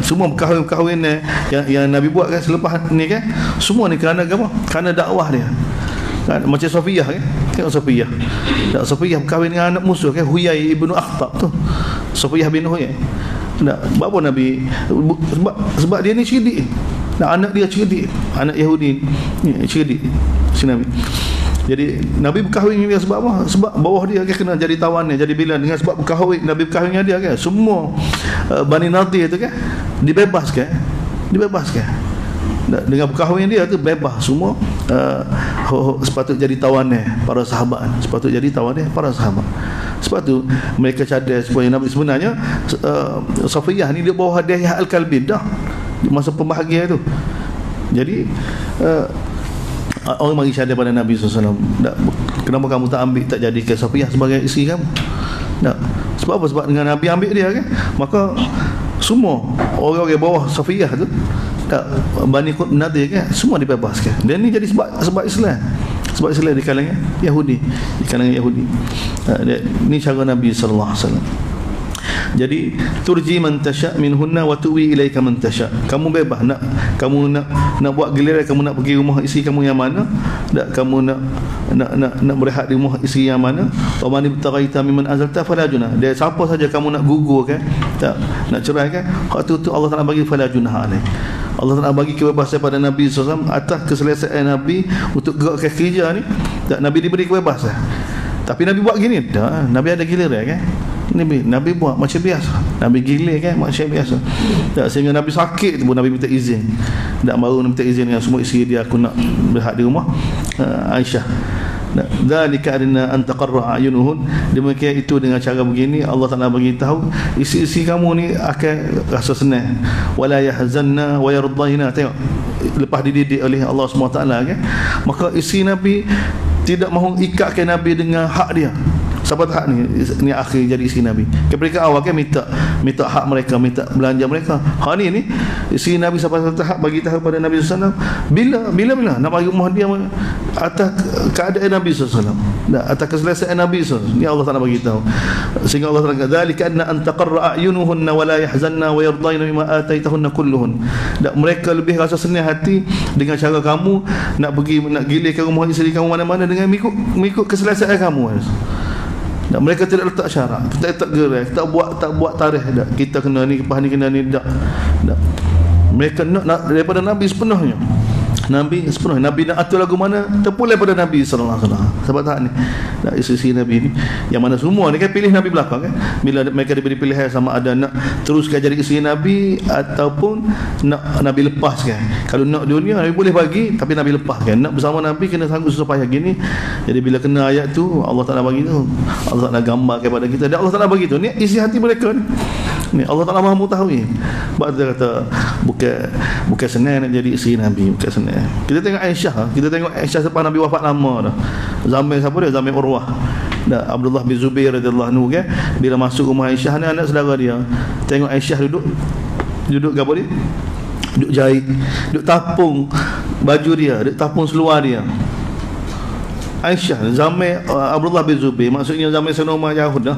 Semua kahwin yang Nabi buat kan selepas ni kan, semua ni kerana apa? Kerana dakwah dia. kan, macam Safiyah kan, tengok Safiyah. Tak, Safiyah berkahwin dengan anak musuh kan, Huyai ibnu Akhtab tu, Safiyah bin Huyai. Tak, apa Nabi sebab dia ni cerdik. Nah, anak dia cerdik, anak Yahudi ni cerdik si Nabi. Jadi Nabi berkahwin dengan dia sebab apa? Sebab bawah dia kan kena jadi tawannya, jadi bilan. Dengan sebab berkahwin, Nabi berkahwin dengan dia kan, semua Bani Nadir tu kan dibebaskan. Dengan berkahwin dia tu bebas semua, sepatut jadi tawannya para sahabat, sepatut jadi tawannya para sahabat. Sebab tu mereka cadai supaya Nabi sebenarnya Safiyah ni dia bawa hadiah Al-Kalbi dah masa pembahagian tu. Jadi orang mari cadai pada Nabi SAW, kenapa kamu tak ambil, tak jadikan Safiyah sebagai isteri kamu? Tak. Sebab apa? Sebab dengan Nabi ambil dia kan, maka semua orang-orang bawah Safiyah tu, tak, Bani Nadir kan, semua dibebaskan. Dan ni jadi sebab Islam. Sebab Islam di kalangan Yahudi, di kalangan Yahudi. Ini cara Nabi sallallahu alaihi wasallam. Jadi turji man tasha minhunna wa tuwi ilaika man tasha. Kamu bebas nak buat giliran, kamu nak pergi rumah isteri kamu yang mana, tak, kamu nak berehat di rumah isteri yang mana. Wa man ibtaghaita mimman azalta fala junah. Dia siapa saja kamu nak gugur kan, tak, nak cerai kan, waktu tu Allah Taala bagi fala junah alaih. Allah Taala bagi kebebasan pada Nabi SAW atas keselesaan Nabi untuk gerakkan kerja ni. Tak, Nabi diberi kebebasan. Tapi Nabi buat gini, tak, Nabi ada giliran kan. Nabi buat macam biasa, Nabi gilir kan macam biasa. Tak, sehingga Nabi sakit tu pun Nabi minta izin. Tak, baru Nabi minta izin dengan semua isteri dia, aku nak berehat di rumah Aisyah. Dzalika adna an taqarra ayunuhun. Demikian itu dengan cara begini Allah Taala bagi tahu isi-isi kamu ni akan rasa senang. Wala yahzanna wa yardayna. Tengok, lepas dididik oleh Allah SWT kan, maka isi Nabi tidak mahu ikatkan Nabi dengan hak dia. Siapa hak ni akhir jadi isteri Nabi. Ketika awal kan minta hak mereka, minta belanja mereka. Hak ni isteri Nabi sampai tahap bagi tahu pada Nabi SAW bila nak bagi rumah dia atas keadaan Nabi SAW, atas keselesaan Nabi SAW. Ni Allah Taala bagi tahu. Sehingga Allah Taala kata dzalika anna an taqarra a'yunuhunna wa la yahzanna wa yardayna bima ataitahunna kulluhun. Dan mereka lebih rasa senang hati dengan cara kamu nak gilir ke rumah isteri kamu mana-mana dengan mengikut keselesaan kamu. Dan mereka tidak letak syarat, tak gerai, tak buat tarikh dak. Kita kena ni, lepas ni kena ni, dak. Mereka nak daripada Nabi sepenuhnya. Nabi nak atur lagu mana terpulai pada Nabi sallallahu alaihi wasallam. Sebab tak ni nak isi Nabi ni yang mana semua ni kan pilih Nabi belakang kan. Bila mereka diberi pilihan sama ada nak teruskan jadi isteri Nabi ataupun nak Nabi lepaskan. Kalau nak dunia Nabi boleh bagi, tapi Nabi lepaskan. Nak bersama Nabi kena sanggup susah payah gini. Jadi bila kena ayat tu Allah Taala bagi tu, Allah Taala gambar kepada kita. Dan Allah Taala bagi tu ni isi hati mereka ni. Ni Allah Taala Maha mengetahui. Sebab dia kata bukan senang nak jadi isteri Nabi, bukan senang. Kita tengok Aisyah selepas Nabi wafat lama dah. Zaman siapa dia? Zaman Urwah. Dah Abdullah bin Zubair radhiyallahu anhu kan, bila masuk rumah Aisyah ni anak saudara dia. Tengok Aisyah duduk apa dia? Duduk jahit, duduk tapung baju dia, duduk tapung seluar dia. Aisyah zaman Abdullah bin Zubair, maksudnya zaman Sayyidina Umar jauh dah.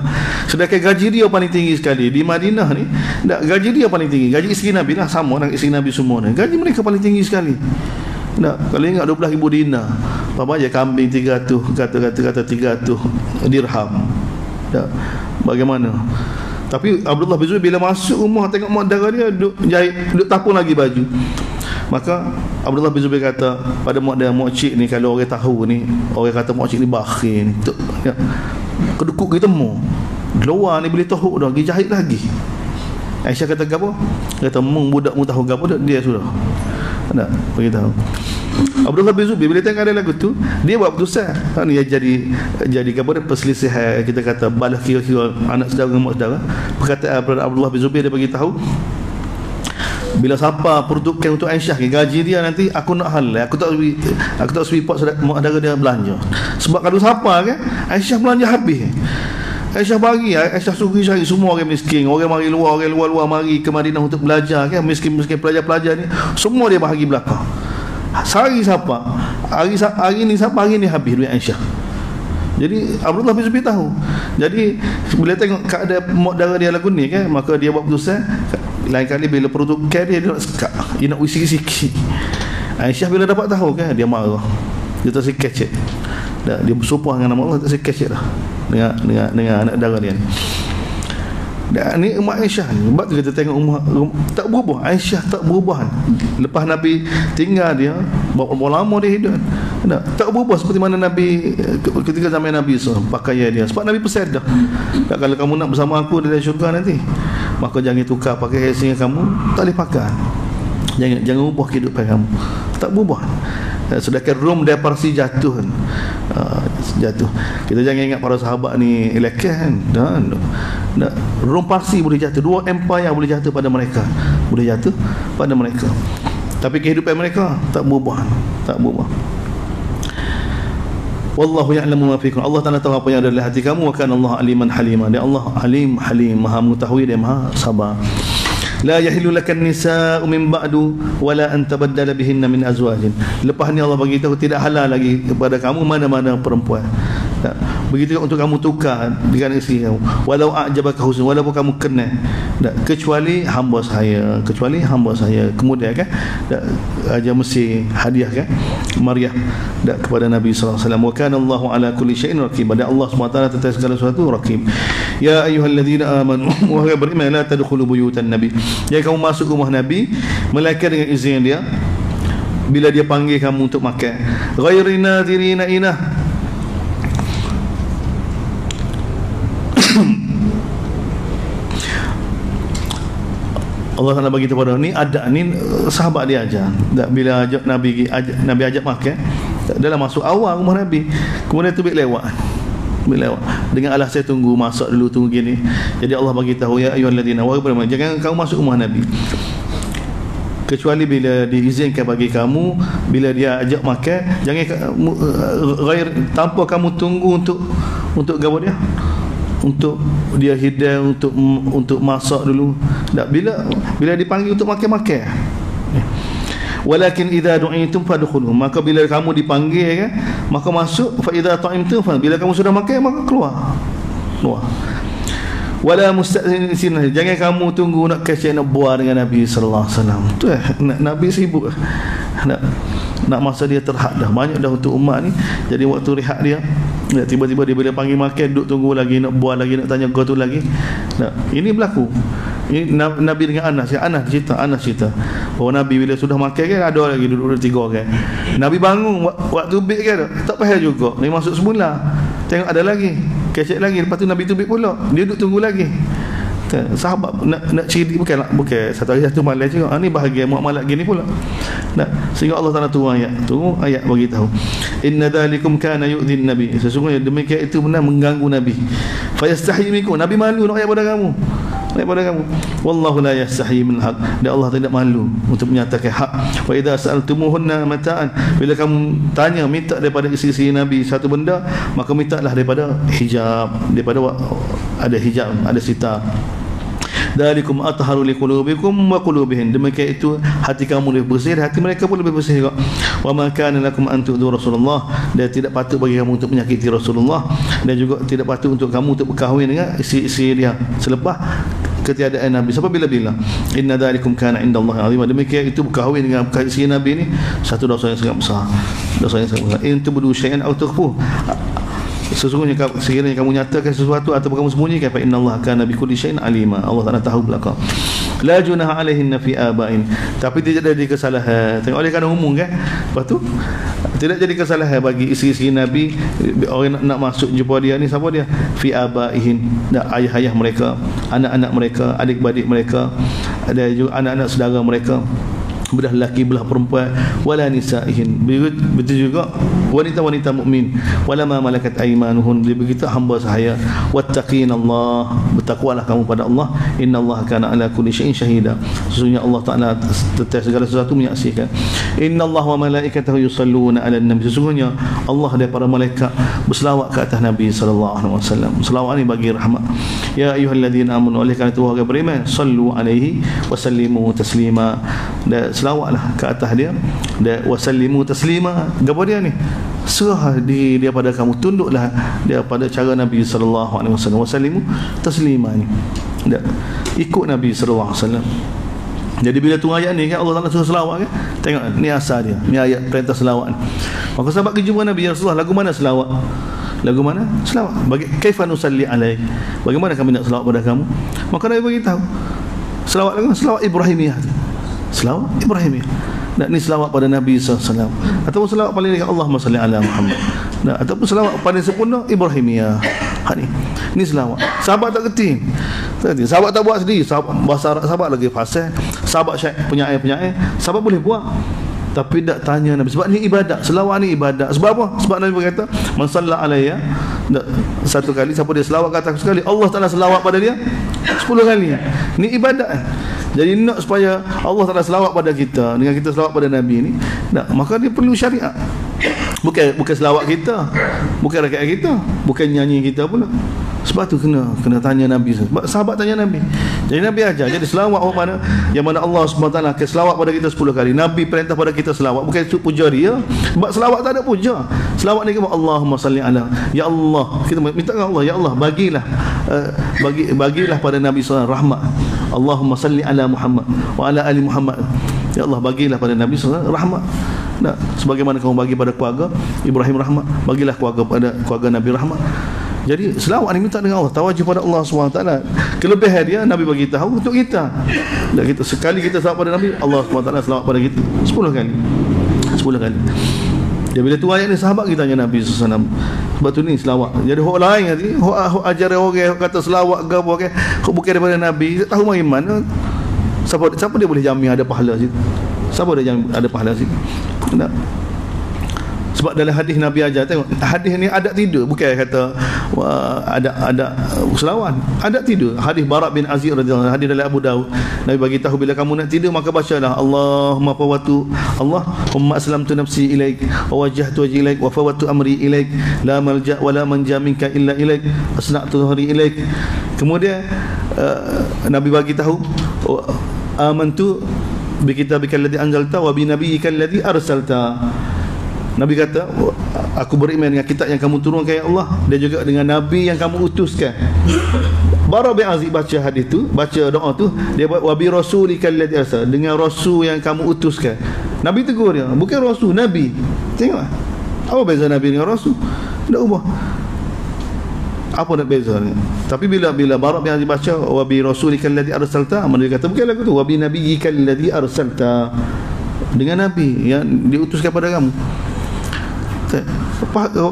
Sedangkan gaji dia paling tinggi sekali di Madinah ni. Gaji dia paling tinggi. Gaji isteri Nabi lah sama dengan isteri Nabi semua ni. Gaji mereka paling tinggi sekali. Kalau ingat 12,000 dinar. Apa aja kambing 300, kata 300 dirham. Bagaimana? Tapi Abdullah bin Zubair bila masuk rumah tengok mak dara dia duduk jahit, duduk tapung lagi baju. Maka Abdullah bin Zubair kata pada mak cik ni, kalau orang tahu ni, orang kata mak cik ni bakhil ni, kedukuk kita temu luar ni boleh tahu dah, pergi jahit lagi. Aisyah kata apa? Kata budak mu tahu apa dia sudah. Tak beritahu. Abdullah bin Zubair bila tengok ada lagu tu, dia buat keputusan. Ni jadi apa dia perselisihan, kita kata balas kira-kira anak saudara dengan mak saudara. Perkataan Abdullah bin Zubair dia bagi tahu, bila siapa peruntukkan untuk Aisyah gaji dia nanti aku nak halal, aku tak support mak saudara dia belanja. Sebab kalau siapa kan Aisyah belanja habis. Aisyah suruh cari semua orang miskin, orang mari luar, orang luar mari ke Madinah untuk belajar kan, miskin-miskin pelajar-pelajar ni semua dia bahagi belakang. Hari siapa? Hari ni siapa? Hari ni habis duit Aisyah. Jadi Abdullah bin Zubair tahu. Jadi bila tengok keadaan mak dara dia lagu ni kan, maka dia buat keputusan lain kali bila peruntukan dia nak sekat, dia nak usi sikit. Aisyah bila dapat tahu kan, dia marah. dia tak si kecek dah, dia bersumpah dengan nama Allah, tak si kecek dah dengan anak dara dia ni. Dan ni Umar Aisyah ni, sebab tu kita tengok Umar tak berubah, Aisyah tak berubah. Lepas Nabi tinggal dia berapa lama dia hidup, tak berubah seperti mana Nabi ketika zaman Nabi pakaian dia. Sebab Nabi pesan dah, kalau kamu nak bersama aku dalam syurga nanti, maka jangan tukar pakai sehingga kamu tak boleh pakai. Jangan ubah kehidupan kamu, tak berubah. Sedangkan Rom dan Parsi jatuh jatuh. Kita jangan ingat para sahabat ni lekeh kan. Rom Parsi boleh jatuh, dua empire boleh jatuh pada mereka, boleh jatuh pada mereka, tapi kehidupan mereka tak berubah, tak berubah. Wallahu ya'lamu ma fikum, Allah Ta'ala tahu apa yang ada dalam hati kamu. Wa kana Allah aliman halima, dia Allah alim halim, maha mengetahui dan maha sabar. La yahillu lakan nisa'u min ba'du wala an tabaddala bihinna min azwajin. Lepas ni Allah bagi tahu tidak halal lagi kepada kamu mana-mana perempuan. Tak. Begitu untuk kamu tukar dengan isteri kamu. Walau a'jabaka husn, walaupun kamu kenal. Tak. Kecuali hamba saya, kecuali hamba saya. Kemudian kan Raja Mesir hadiah kan Maryam kepada Nabi sallallahu alaihi wasallam. Wa kana Allahu ala kulli syai'in raqib. Dan Allah SWT atas segala sesuatu raqib. Ya ayyuhalladzina amanu wa beriman la tadkhulu buyutan nabi. Jadi kamu masuk rumah Nabi melainkan dengan izin dia bila dia panggil kamu untuk makan. Ghairi nadirina inah. Allah Taala bagi tahu ni ada ni sahabat dia ajar. Bila ajak Nabi ajak makan, dalam masuk awal rumah Nabi. Kemudian tu lewat dengan alasan tunggu masak dulu, tunggu gini. Jadi Allah bagi tahu ya ayyuhalladzina wa beriman, jangan kamu masuk rumah Nabi kecuali bila diizinkan bagi kamu. Bila dia ajak makan, jangan tanpa kamu tunggu untuk gapo dia, untuk dia hidang, untuk masak dulu. Tak, bila dipanggil untuk makan. Walakin idza du'itum fadkhulu, maka bila kamu dipanggil kan, maka masuk. Fa idza ta'imtum, bila kamu sudah makan maka keluar. Wala musta'zin, jangan kamu tunggu nak kecek nak buat dengan Nabi sallallahu alaihi wasallam. Tu Nabi sibuk nak masa dia terhad dah banyak dah untuk umat ni. Jadi waktu rehat dia, tiba-tiba dia bila panggil makan duduk tunggu lagi, nak buat lagi, nak tanya kau tu lagi. Ini berlaku. Ini Nabi dengan Anas cerita bahawa Nabi bila sudah makan kan, ada lagi duduk tiga orang. Nabi bangun waktu bik kan, tak payah juga. Nabi masuk semula, tengok ada lagi, kecek lagi. Lepas tu Nabi tu bik pula, dia duduk tunggu lagi. Sahabat nak cerita bukan satu hari satu malam juga. Ni bahagia muamalat gini pula. Sehingga Allah Taala turun ayat bagi tahu, inna dzalikum kana yu'dhin nabi, sesungguhnya demikian itu benar mengganggu Nabi. Fayastahi minkum, Nabi malu nak ayat pada kamu. Wallahu la yastahi min haq, dan Allah tidak malu untuk menyatakan hak. Wa idza sa'altumuhunna mata'an, bila kamu tanya minta daripada isteri Nabi satu benda, maka mintalah daripada hijab, daripada ada hijab, ada sitar. Dalikum atharu liqulubikum wa qulubihim, demikian itu hati kamu lebih bersih, hati mereka pun lebih bersih juga. Wa ma kana lakum an tu'dhu Rasulullah, dan tidak patut bagi kamu untuk menyakiti Rasulullah, dan juga tidak patut untuk kamu untuk berkahwin dengan isteri dia selepas ketiadaan Nabi sampai bila-bila. Inna dzalikum kana indallahi 'azima, demikian itu berkahwin dengan isteri Nabi ni satu dosa yang sangat besar. In tubdu syai'an aw tukhfu, sesungguhnya sekiranya kamu nyatakan sesuatu atau kamu sembunyikan, fa innallaha kana bikulli syai'in alima, Allah Taala tahu belaka. La junaha alaihinna fi aba'in, tapi tidak jadi kesalahan. Tengok oleh kerana umum kan. Lepas tu tidak jadi kesalahan bagi isteri-isteri Nabi, orang nak masuk jumpa dia ni, siapa dia? Fi abaihin, ayah-ayah mereka, anak-anak mereka, adik-beradik mereka, ada juga anak-anak saudara mereka, belah lelaki belah perempuan, wala nisaihin, begitu juga wanita-wanita mukmin, wala ma malakat aymanuhun, begitu hamba sahaya. Wattaqinallah, bertakwalah kamu pada Allah. Innallaha kana ala kulli syai'in syahida, sesungguhnya Allah Taala atas segala sesuatu menyaksikan. Innallaha wa malaikatahu yusalluna 'alan nabi, sesungguhnya Allah dan para malaikat berselawat ke atas Nabi sallallahu alaihi wasallam. Selawat ni bagi rahmat. Ya ayyuhalladzina amanu, oleh kerana itu wahai beriman, sallu alaihi wa sallimu taslima, dan selawatlah ke atas dia, dan wasallimu taslima. Gapo dia ni? Serah diri dia pada kamu, tunduklah dia pada cara Nabi sallallahu alaihi wasallam. Wasallimu taslima ni, ikut Nabi sallallahu alaihi wasallam. Jadi bila tu ayat ni kan Allah Taala suruh selawat kan. Tengok ni asal dia. Ni ayat perintah selawat. Maka sahabat pergi jumpa Nabi, ya Rasulullah, lagu mana selawat? Lagu mana? Selawat. Kaifa nusalli alaik? Bagaimana kami nak selawat pada kamu? Maka Nabi bagi tahu. Selawat lagu selawat Ibrahimiyah. Selawat Ibrahimiyah. Nak ni selawat pada Nabi SAW, ataupun selawat paling dekat Allahumma salli ala Muhammad. Nah, ataupun selawat paling sempurna Ibrahimiyah. Ni selawat. Sahabat tak kerti. Sahabat tak buat sendiri. Bahasa Arab sahabat lagi fasih. Sahabat penyair. Sahabat boleh buat, tapi tak tanya Nabi. Sebab ni ibadat. Selawat ni ibadat. Sebab apa? Sebab Nabi berkata, man salla alayya, satu kali, siapa dia selawat kata aku sekali, Allah Taala selawat pada dia 10 kali. Ni ibadat. Jadi nak supaya Allah Taala selawat pada kita dengan kita selawat pada Nabi ni, maka dia perlu syariat. Bukan selawat kita, bukan rakaat kita, bukan nyanyi kita pula. Sebab tu kena tanya Nabi. Sebab sahabat tanya Nabi. Jadi Nabi ajar. Jadi selawat mana yang mana Allah SWT akan selawat pada kita 10 kali. Nabi perintah pada kita selawat, bukan itu puja dia. Sebab selawat tak ada puja. Selawat ni Allahumma salli ala. Ya Allah, kita minta kepada Allah, ya Allah, bagilah pada Nabi SAW rahmat. Allahumma salli ala Muhammad wa ala ali Muhammad. Ya Allah, bagilah pada Nabi SAW rahmat. Nah, sebagaimana kamu bagi pada keluarga Ibrahim rahmat, bagilah keluarga Nabi rahmat. Jadi selawat ni minta dengan Allah, tawajjuh pada Allah SWT. Kelebihan dia Nabi bagi tahu untuk kita. Dan kita sekali kita selawat pada Nabi, Allah SWT selawat pada kita 10 kali. 10 kali. Jadi bila tu ayat ni sahabat kita tanya Nabi SAW. Sebab tu ni selawat. Jadi hok lain tadi, hok ajar orang kata selawat ke apa ke, bukan daripada Nabi, tak tahu mari mana. Siapa dia boleh jamin ada pahala situ? Siapa dia jamin ada pahala situ? Tak. Sebab dalam hadis Nabi ajar, tengok hadis ni adat tidur, bukan kata ada selawat, adat tidur. Hadis Bara' bin Azib radhiyallahu anhu, hadis dalam Abu Daud, Nabi bagi tahu bila kamu nak tidur maka bacalah Allahumma fawatu Allahumma aslamtu nafsi ilaik wa wajjahtu wajhi ilaik wa fawatu amri ilaik la malja wa la manja minka illa ilaik asna'tu dhahri ilaik. Kemudian Nabi bagi tahu amantu bi kitabika alladhi anzalta wa bi nabiyyika alladhi arsalta. Nabi kata, aku beriman dengan kitab yang kamu turunkan ya Allah, dan juga dengan Nabi yang kamu utuskan. Bara' bin Azib baca hadis tu, baca doa tu, dia buat wa bi rasulikal ladzi arsal, dengan rasul yang kamu utuskan. Nabi tegur dia, bukan rasul, Nabi. Tengok apa beza Nabi dengan rasul? Tak ubah. Apa nak beza ni? Tapi bila Bara' bin Azib baca wa bi rasulikal ladzi arsalta, dia kata bukan lagu tu, wa bi nabiyyikal ladzi arsalta, dengan Nabi yang diutuskan pada kamu.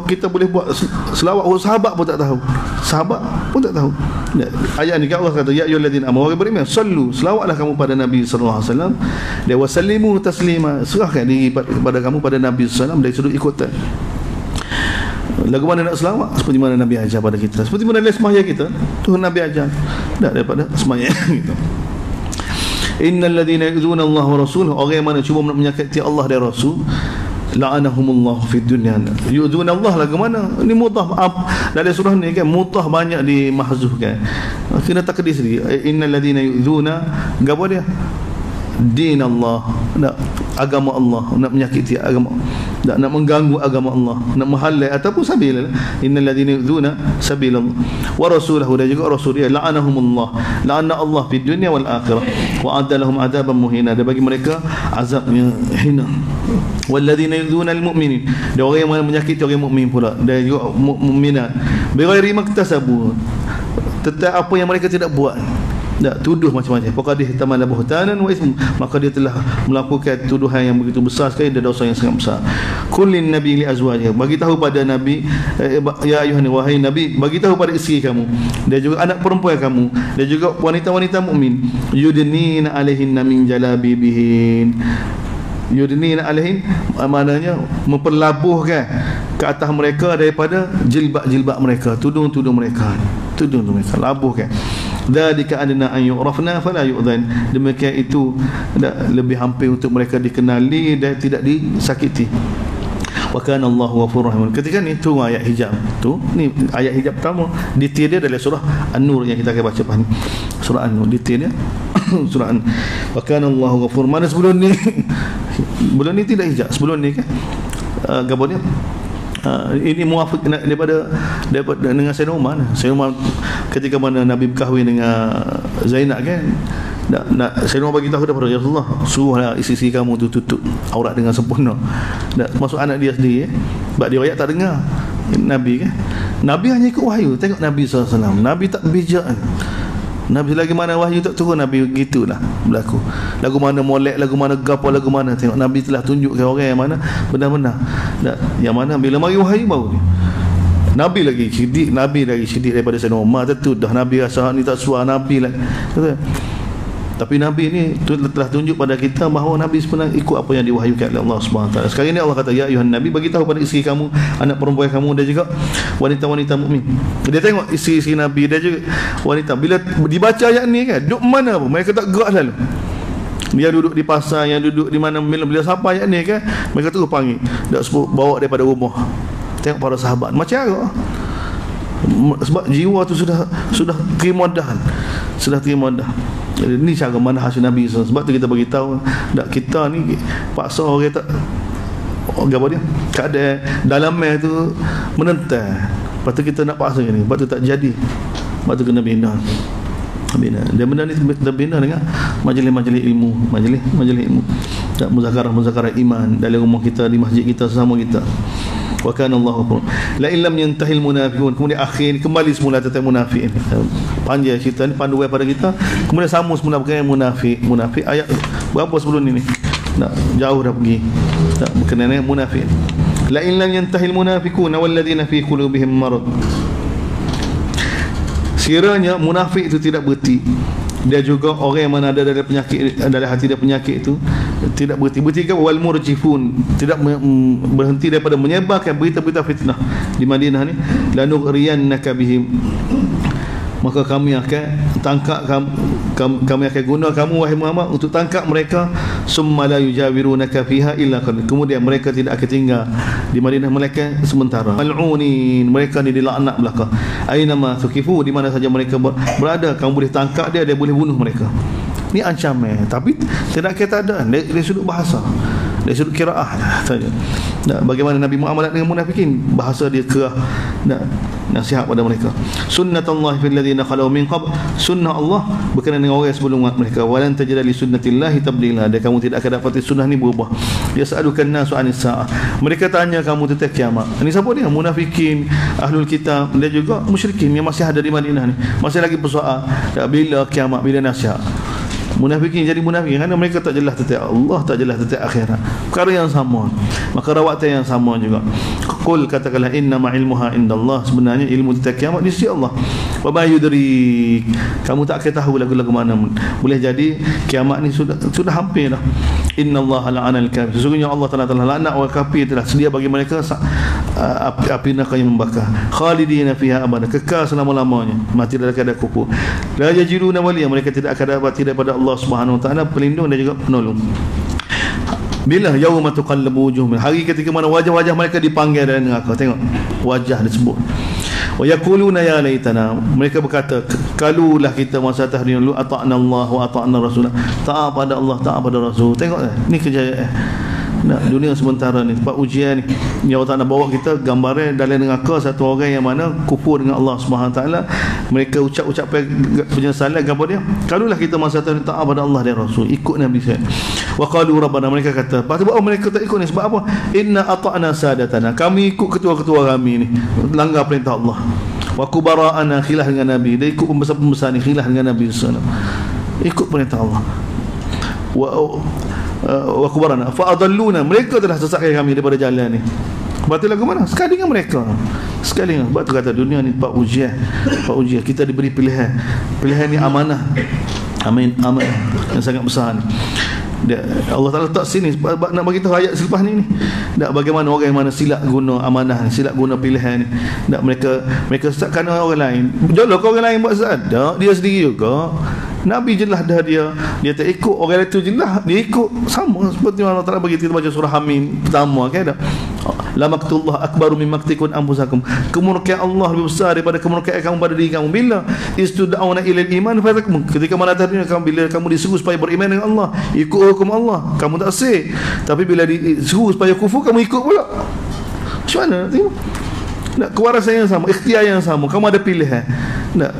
Kita boleh buat selawat, sahabat pun tak tahu. Sahabat pun tak tahu. Ayat ni Allah kata, ya ayyuhallazina amanu beriman sallu, selawatlah kamu pada Nabi sallallahu alaihi wasallam, dan wasallimu taslima, serahkan diri kepada kamu pada Nabi sallallahu alaihi wasallam dan suruh ikutan. Lagu mana nak selawat? Seperti mana Nabi ajar pada kita. Seperti mana dalam sembahyang kita, tu Nabi ajar. Tak daripada sembahyang kita. Innal ladzina yu'dzuna Allah wa rasulahu, orang yang mana cuba menyakiti Allah dan Rasul, la'anahumullah fid dunya. Yu'dzuna Allah lagu mana? Ni mutah dalam surah ni kan, mutah banyak dimahzufkan. Kena takdir sendiri. Innal ladzina yu'dzuna, gapo dia? Din Allah, nak agama Allah, nak menyakiti agama, nak mengganggu agama Allah, nak menghalai ataupun sabil. Innal ladzina yu'dzuna sabilallah wa rasulahu, dan juga rasul dia, la'anahumullah, la'ana Allah fid dunya wal akhirah wa adalahum adaban muhina, dan bagi mereka azab yang hina. Wal ladzina yu'dzuna al mu'minin, dan orang yang menyakiti orang mukmin pula, dan juga mukminat, bighairi maktasabu, tentang apa yang mereka tidak buat. Tak tuduh macam-macam. Faqad ihtamala buhtanan wa ism, maka dia telah melakukan tuduhan yang begitu besar sekali dan dosa yang sangat besar. Kullin nabi li azwajih, bagi tahu pada Nabi, ya ayuhan, wahai Nabi, bagi tahu pada isteri kamu dan juga anak perempuan kamu dan juga wanita-wanita mukmin, yudnina alaihinna min jalabibihin. Yudnina alaihin maknanya memperlabuhkan ke atas mereka daripada jilbab-jilbab mereka, tudung-tudung mereka, labuhkan. Dzalika adna an yu'rafna fala yu'dhan, demikian itu lebih hampir untuk mereka dikenali dan tidak disakiti. Wa kana Allahu ghafurur rahim. Ketika ni tu ayat hijab tu, ni ayat hijab pertama, detail dia dalam surah An-Nur yang kita akan baca lepas ni. Surah An-Nur detail dia. Surah An. Wa kana Allahu ghafur. Mana sebelum ni? Sebelum ni tidak hijab. Sebelum ni kan gapo dia? Ini muafiq daripada dengan Sayyidina Umar. Sayyidina Umar ketika mana Nabi berkahwin dengan Zainab kan, Saya nak bagi tahu kepada Rasulullah, suruhlah isteri kamu tu tutup aurat dengan sempurna. Masuk anak dia sendiri sebab dia ayat tak dengar Nabi kan. Nabi hanya ikut wahyu. Tengok Nabi SAW, Nabi tak bijak kan. Nabi selagi mana wahyu tak turun, Nabi gitulah berlaku. Lagu mana molek, lagu mana gapo, lagu mana, tengok Nabi telah tunjukkan orang yang mana benar-benar. Yang mana bila mari wahyu baru ni. Nabi lagi sidik daripada Sayyidina Umar. Tentu dah Nabi rasa ni tak suar Nabi lah. Tapi Nabi ni telah tunjuk pada kita bahawa Nabi sebenarnya ikut apa yang diwahyukan oleh Allah SWT. Sekarang ni Allah kata, ya ayuhan Nabi, bagi tahu pada isteri kamu, anak perempuan kamu, dan juga wanita-wanita mukmin. Dia tengok isteri Nabi, dia juga wanita. Bila dibaca ayat ni kan, duduk mana pun mereka tak gerak selalu. Dia duduk di pasar, yang duduk di mana, bila sampai ayat ni kan, mereka terus panggil, dak sebut bawa daripada rumah. Tengok para sahabat macam apa? Sebab jiwa tu sudah terima dah. Ini cara mana hasil Nabi SAW. Sebab tu kita bagi tahu, tak, kita ni paksa orang tak apa dia, keadaan dalamnya tu menentang. Lepas tu kita nak paksa ni, lepas tu tak jadi. Lepas tu kena bina. Dan benda ni terbina dengan majlis-majlis ilmu, majlis ilmu, tak, muzakarah iman dalam rumah kita, di masjid kita, sesama kita. Wa kana Allahu la illam yantahil munafiqun. Kemudian akhir kembali semula tentang munafikin. Panjang cerita ni, panduan pada kita. Kemudian sama semula berkaitan munafik ayat berapa sebelum ni nak jauh dah pergi, tak berkenaan dengan munafik. La illam yantahil munafiqun wal ladina fi qulubihim marad. Sekiranya munafik itu tidak berhenti, dia juga orang yang mana ada dalam penyakit, dalam hati dia penyakit itu tidak berhenti ke wal murjifun, tidak berhenti daripada menyebarkan berita-berita fitnah di Madinah ni, lanughriyannaka bihim, maka kami akan tangkap kami akan guna kamu wahai Muhammad untuk tangkap mereka, summa la yujawirunaka fiha illa qalil, kemudian mereka tidak akan tinggal di Madinah mereka sementara. Mal'unin, mereka ni dilaknat belaka. Ainama thuqifu, di mana saja mereka berada, kamu boleh tangkap dia boleh bunuh mereka. Ni ancaman, tapi tidak kata ada dari sudut bahasa, dari sudut qiraah saja. Bagaimana Nabi Muhammad dengan munafikin, bahasa dia kerah, nasihat pada mereka. Sunnatullah fil ladzina khalu min qabl, sunnah Allah berkenaan dengan orang sebelum mereka. Walan tajida li sunnatillahi tabdila, dan kamu tidak akan dapat sunnah ni berubah. Yas'alukan nasu anis saah, mereka tanya kamu tentang kiamat. Ini siapa dia? Munafikin, ahlul kitab, dan juga musyrikin yang masih ada di Madinah ni, masih lagi bersoal bila kiamat, bila nasihat. Munafikin jadi munafik kerana mereka tak jelas tentang Allah, tak jelas tentang akhirat. Perkara yang sama, maka rawatan yang sama juga. Qul, katakanlah, innama ilmuha indallah, sebenarnya ilmu tentang kiamat di sisi Allah. Wa ma yudrik, kamu tak akan tahu lagu-lagu mana. Boleh jadi kiamat ni sudah hampir dah. Innallaha la'anal kafir, sesungguhnya Allah telah laknat orang kafir, telah sedia bagi mereka api neraka yang membakar. Khalidina fiha abada, kekal selama-lamanya, mati dalam keadaan kufur. La yajiduna waliya, mereka tidak akan dapat daripada Allah Subhanahu wa taala pelindung dan juga penolong. Bila yauma tuqallabu wujuhum, hari ketika mana wajah-wajah mereka dipanggil dalam neraka. Tengok wajah disebut. Wa yaquluna ya laitana, mereka berkata, kalulah kita masa tahrin lu ata'na Allah wa ata'na Rasul, taat pada Allah, taat pada Rasul. Tengok ni kejayaan dunia sementara ni, tempat ujian ni. Ya Allah Ta'ala bawa kita gambaran dalam neraka satu orang yang mana kufur dengan Allah Subhanahu Taala. Mereka ucap penyesalan apa dia? Kalulah kita masa taat pada Allah dan Rasul, ikut Nabi saya. Wa qalu rabbana, mereka kata, sebab mereka tak ikut ni sebab apa? Inna ata'na sadatana, kami ikut ketua-ketua kami ni, langgar perintah Allah. Wa kubara'ana, khilaf dengan Nabi, dia ikut pembesar-pembesar ni, khilaf dengan Nabi sallallahu alaihi wasallam, ikut perintah Allah. Wa kubarana fa adalluna, mereka telah sesatkan kami daripada jalan ni. Sebab tu lagu mana? Sekali dengan mereka, sekali dengan. Sebab tu kata dunia ni tempat ujian, kita diberi pilihan ni amanah, amanah yang sangat besar ni. Allah Ta'ala letak sini nak bagi tahu ayat selepas ni tak, bagaimana orang yang mana silap guna amanah ni, silap guna pilihan ni. Tak, mereka sesatkan orang lain. Jolok orang lain buat sesat, tak, dia sendiri juga. Nabi jelas dah dia tak ikut, orang itu jelas dia ikut, sama seperti Allah Ta'ala bagi kita baca surah Hamim pertama kan, dah la maktullah akbaru min maktikun anfusakum, kemurkaan Allah lebih besar daripada kemurkaan kamu pada diri kamu. Bila istud'auna ilal iman fatakum, ketika mana tadinya kamu, bila kamu disuruh supaya beriman dengan Allah, ikut hukum Allah, kamu tak sah. Tapi bila disuruh supaya kufur, kamu ikut pula. Macam mana? Tengok, nak kewarasan yang sama, ikhtiar yang sama, kamu ada pilihan. Tak,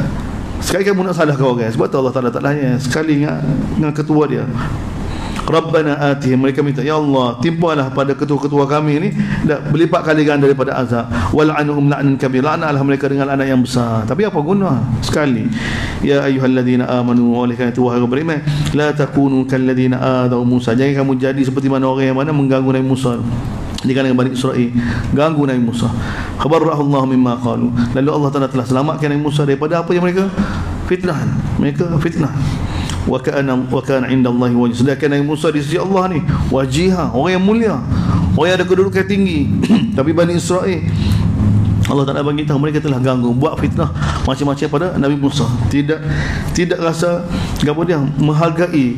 Sekali kamu nak salahkan orang, sebab tu Allah Ta'ala tak layan. Sekali dengan ketua dia, Rabbana atihim, mereka minta, ya Allah, timpalah pada ketua-ketua kami ni berlipat kali ganda daripada azab, wal'anhum la'nan kabir, laknatlah mereka dengan laknat yang besar. Tapi apa guna sekali? Ya ayyuhalladzina amanu, oleh kerana itu wahai beriman, la takunu kalladzina adaw Musa, jangan kamu jadi seperti mana orang yang mana mengganggu Nabi Musa di kalangan Bani Israel, ganggu Nabi Musa. Khabarrahu Allah mimma qalu, lalu Allah Ta'ala telah selamatkan Nabi Musa daripada apa yang mereka fitnah. Wa kana 'inda Allah wajih, sedangkan Nabi Musa di sisi Allah ni wajihah, orang yang mulia, orang yang ada kedudukan tinggi. Tapi Bani Israel, Allah Ta'ala bagi tahu mereka telah ganggu, buat fitnah macam-macam pada Nabi Musa. Tidak rasa apa dia menghargai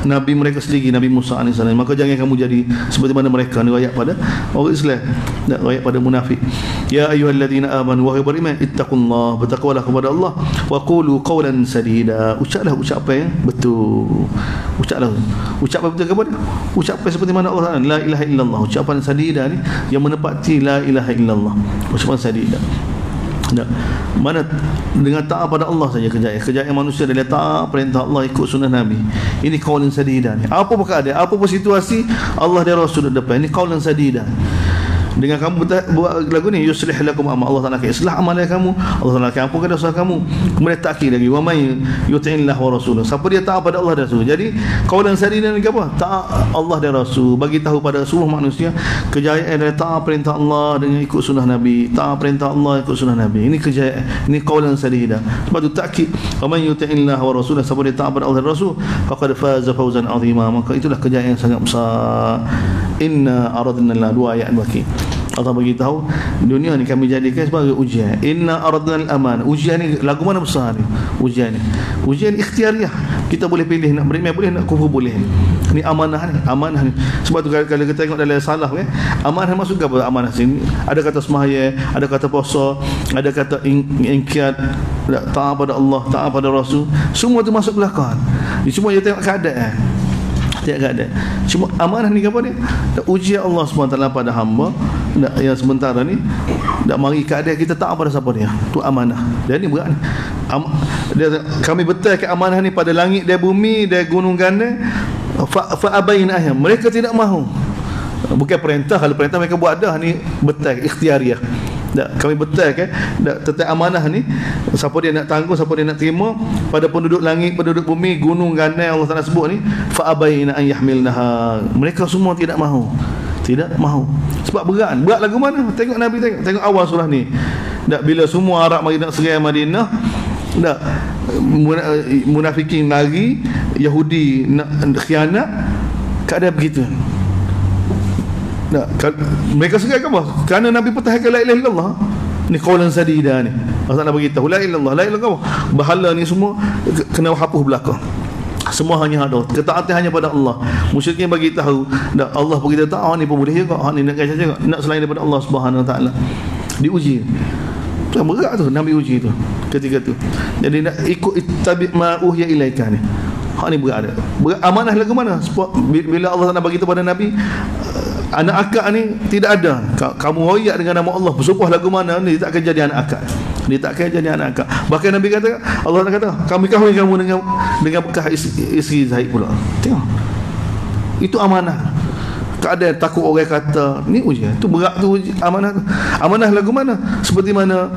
Nabi mereka sendiri, Nabi Musa AS. Maka jangan kamu jadi seperti mana mereka ni, rakyat pada orang Islam, rakyat pada munafik. Ya ayyuhalladzina amanu, wahai beriman, ittaqullah, bertakwalah kepada Allah, wa qulu qawlan sadida, ucaplah ucapan yang betul. Ucapan betul kepada, ucapan seperti mana Allah Ta'ala, la ilaha illallah, ucapan sadida ni yang menepati la ilaha illallah, ucapan sadida. Mana dengan taat pada Allah saja kejayaan manusia adalah taat perintah Allah, ikut sunnah Nabi. Ini qaulun sadida ni. Apa pun keadaan, apa pun situasi, Allah dan Rasul depan. Ini qaulun sadida. Dengan kamu buat lagu ni, yuslih lakum amal, Allah Ta'ala akan islah amalan kamu, Allah Ta'ala akan ampunkan dosa kamu. Kemudian takkid lagi, wa may yuti'illah wa rasulah, siapa dia taat pada Allah dan Rasul. Jadi qaulan sadida ni apa? Taat Allah dan Rasul, bagi tahu pada seluruh manusia kejayaan adalah taat perintah Allah dengan ikut sunnah Nabi, taat perintah Allah ikut sunnah Nabi. Ini kejayaan, ini qaulan sadida. Sebab tu takkid, wa may yuti'illah wa rasulah, siapa dia taat pada Allah dan Rasul, faqad faza fawzan 'azima, maka itulah kejayaan yang sangat besar. Inna aradna, dua ayat baki, Allah bagi tahu dunia ni kami jadikan sebagai ujian. Inna aradna al-aman, ujian ni lagu mana besar ni, ujian ikhtiariah. Kita boleh pilih nak beriman boleh, nak kufur boleh. Ni amanah ni. Sebab tu kalau kita tengok dalam salah kan, amanah maksud apa? Amanah sini ada kata sembahyang, ada kata puasa, ada kata ingkiat, taat pada Allah, taat pada Rasul, semua tu masuk belakang. Ni semua dia tengok keadaan. Cuma amanah ni apa dia? Ujian Allah SWT pada hamba yang sementara ni, tak mari keadaan kita tak pada siapa dia. Tu amanah. Dan ni berat ni. Kami betalkan amanah ni pada langit dan bumi dan gunung gandang. Fa abain ayam, mereka tidak mahu. Bukan perintah, kalau perintah mereka buat dah, ni betal ikhtiariah. Kami betul kan, tentang amanah ni, siapa dia nak tanggung, siapa dia nak terima pada penduduk langit, penduduk bumi, gunung gandang Allah Ta'ala sebut ni, fa abaina an yahmilnaha, mereka semua tidak mahu. Sebab berat lagu mana? Tengok Nabi, tengok awal surah ni. Bila semua Arab mari nak serang Madinah, munafikin lari, Yahudi nak khianat, keadaan begitu. Mereka segan apa? Kerana Nabi pertahankan la ilaha illallah. Ni qaulan sadida ni. Allah Ta'ala beritahu la ilaha illallah. La ilaha illallah. Bahala ni semua kena hapus belakang. Semua hanya ada ketaatan hanya pada Allah. Musyrikin bagi tahu Allah beritahu taat ni pun boleh juga. Hak ni nak kata juga nak selain daripada Allah Subhanahu Wa Taala. Diuji. Tu berat tu Nabi uji tu ketika tu. Jadi nak ikut tabi' ma uhya ilaika ni. Hak ni berat. Amanah lagu mana? Bila Allah Ta'ala bagi tahu pada Nabi, anak akak ni tidak ada. Kamu royak dengan nama Allah, bersumpah lagu mana ni, dia tak akan jadi anak akak. Dia tak akan jadi anak akak. Bahkan Nabi kata, Allah kata, kami kahwin kamu dengan bekas isteri Zaid pula. Tengok. Itu amanah. Keadaan takut orang kata ni ujian. Tu berat tu amanah tu. Amanah lagu mana? Seperti mana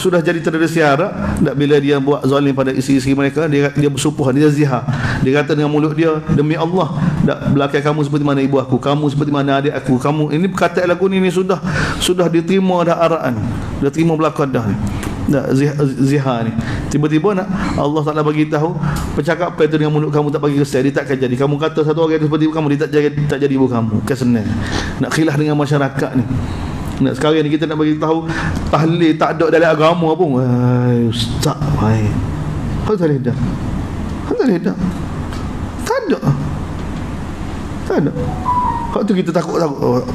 sudah jadi tradisi Arab, bila dia buat zalim pada isteri-isteri mereka, dia bersumpah, dia zihar. Dia kata dengan mulut dia, demi Allah, belakang kamu seperti mana ibu aku, kamu seperti mana adik aku, kamu. Ini perkataan lagu ni sudah diterima dah araan. Dah terima belakang dah ni. Zihar ni. Tiba-tiba nak Allah Ta'ala bagi tahu, percakapan itu dengan mulut kamu tak bagi kesan, dia takkan jadi. Kamu kata satu orang itu seperti kamu, dia tak jadi ibu kamu. Kesenang. Nak khilaf dengan masyarakat ni. Sekarang ni kita nak bagi tahu tahlil tak ada dalam agama pun. Wahai ustaz, wahai. Kau tak ada. Tak ada. Kau tu kita takut.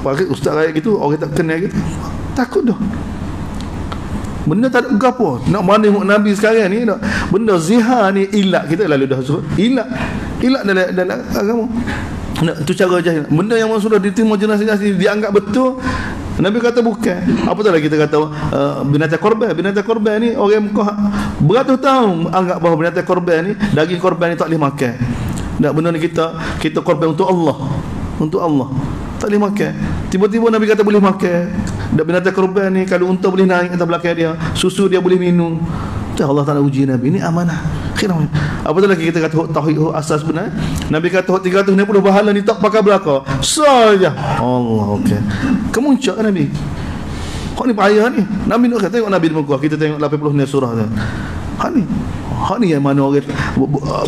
Pakai ustaz kayak gitu, orang tak kenal gitu. Takut dah. Benda tak ada apa. Nak mana Nabi sekarang ni, benda zihar ni ilat. Kita lalu dah suruh ilat dalam agama. Tu cara jahil. Benda yang sudah diterima jenazah dianggap betul, Nabi kata bukan. Apa tak kita kata binatang korban. Binatang korban ni orang Mekah beratus tahun anggap bahawa binatang korban ni, daging korban ni tak boleh makan. Tak, benda ni kita korban untuk Allah. Untuk Allah. Tak boleh makan. Tiba-tiba Nabi kata boleh makan. Dan binatang korban ni kalau unta boleh naik atas belakang dia, susu dia boleh minum. Allah Ta'ala uji Nabi. Ini amanah. Apa tu lagi kita kata tauhid asas benar. Nabi kata 360 pahala ni tak pakai belaka saja. Allah okey. Kemuncak Nabi. Kau ni payah ni. Nabi nak tengok Nabi di Mekah. Kita tengok 80 ni surah tu. Hak ni yang mana orang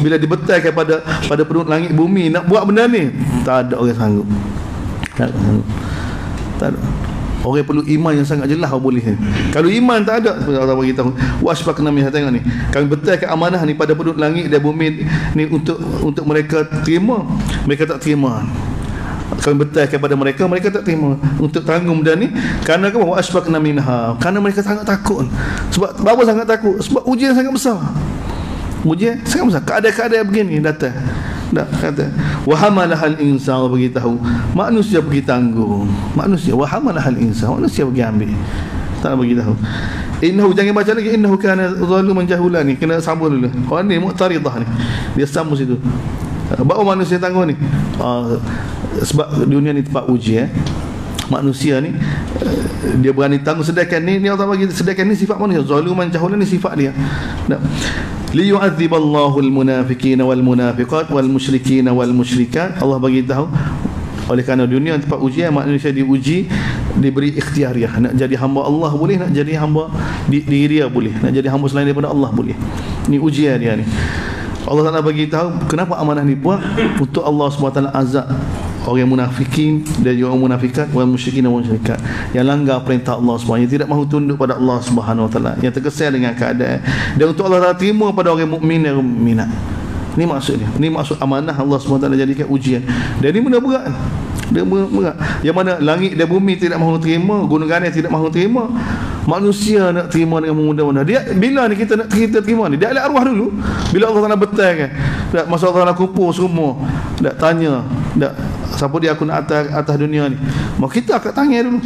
bila dibetalkan pada penduduk langit bumi nak buat benda ni, tak ada orang sanggup. Tak ada. Orang perlu iman yang sangat jelas boleh. Kalau iman tak ada, Allah bagi tahu, wasfaqna min, tengok ni. Kami betalkan amanah ni pada penduduk langit dan bumi ni untuk mereka terima, mereka tak terima. Kami betalkan kepada mereka tak terima untuk tanggung benda ni kerana apa? Wasfaqna minha, kerana mereka sangat takut. Sebab apa sangat takut? Sebab ujian sangat besar. Ujian sangat besar. Keadaan-keadaan begini datang. Tak kata wa hamalahal insan, beritahu manusia pergi tanggung, manusia wa hamalahal insan, manusia pergi ambil, tak nak beritahu. Innahu, jangan baca lagi innahu kana zaluman jahula, ni kena sambung dulu. Orang ni muqtaridah ni, dia sambung situ. Bawa manusia tanggung ni sebab dunia ni tempat uji. Manusia ni dia berani tanggung, sedangkan ni Allah bagi, sedangkan ni sifat manusia. Zaluman jahula ni sifat dia. Liyu'adziballahu al-munafiqina wal-munafiqat wal-musyrikina wal-musyrikat. Allah bagi tahu oleh kerana dunia tempat ujian, manusia diuji, diberi ikhtiariah. Nak jadi hamba Allah boleh, nak jadi hamba diri dia boleh, nak jadi hamba selain daripada Allah boleh. Ni ujian dia ni. Allah Ta'ala bagi tahu kenapa amanah ni buat untuk Allah SWT azab orang munafikin dan juga orang munafikat, wal musyrikin dan musyrikat yang langgar perintah Allah SWT, yang tidak mahu tunduk pada Allah Subhanahu Wa Taala, yang terkesan dengan keadaan, dan untuk Allah Ta'ala terima pada orang mukmin dan mukminat. Ini maksud dia. Ini maksud amanah Allah SWT jadikan ujian. Dan ini benda berat. Dia berat. Yang mana langit dan bumi tidak mahu terima, gunung ganai tidak mahu terima, manusia nak terima dengan mudah-mudah. Dia bila ni kita nak kita terima ni, dia ada arwah dulu. Bila Allah Ta'ala betalkan, masa Allah Ta'ala kumpul semua, dak tanya, dak siapa dia aku nak atas dunia ni, mau kita angkat tangan dulu,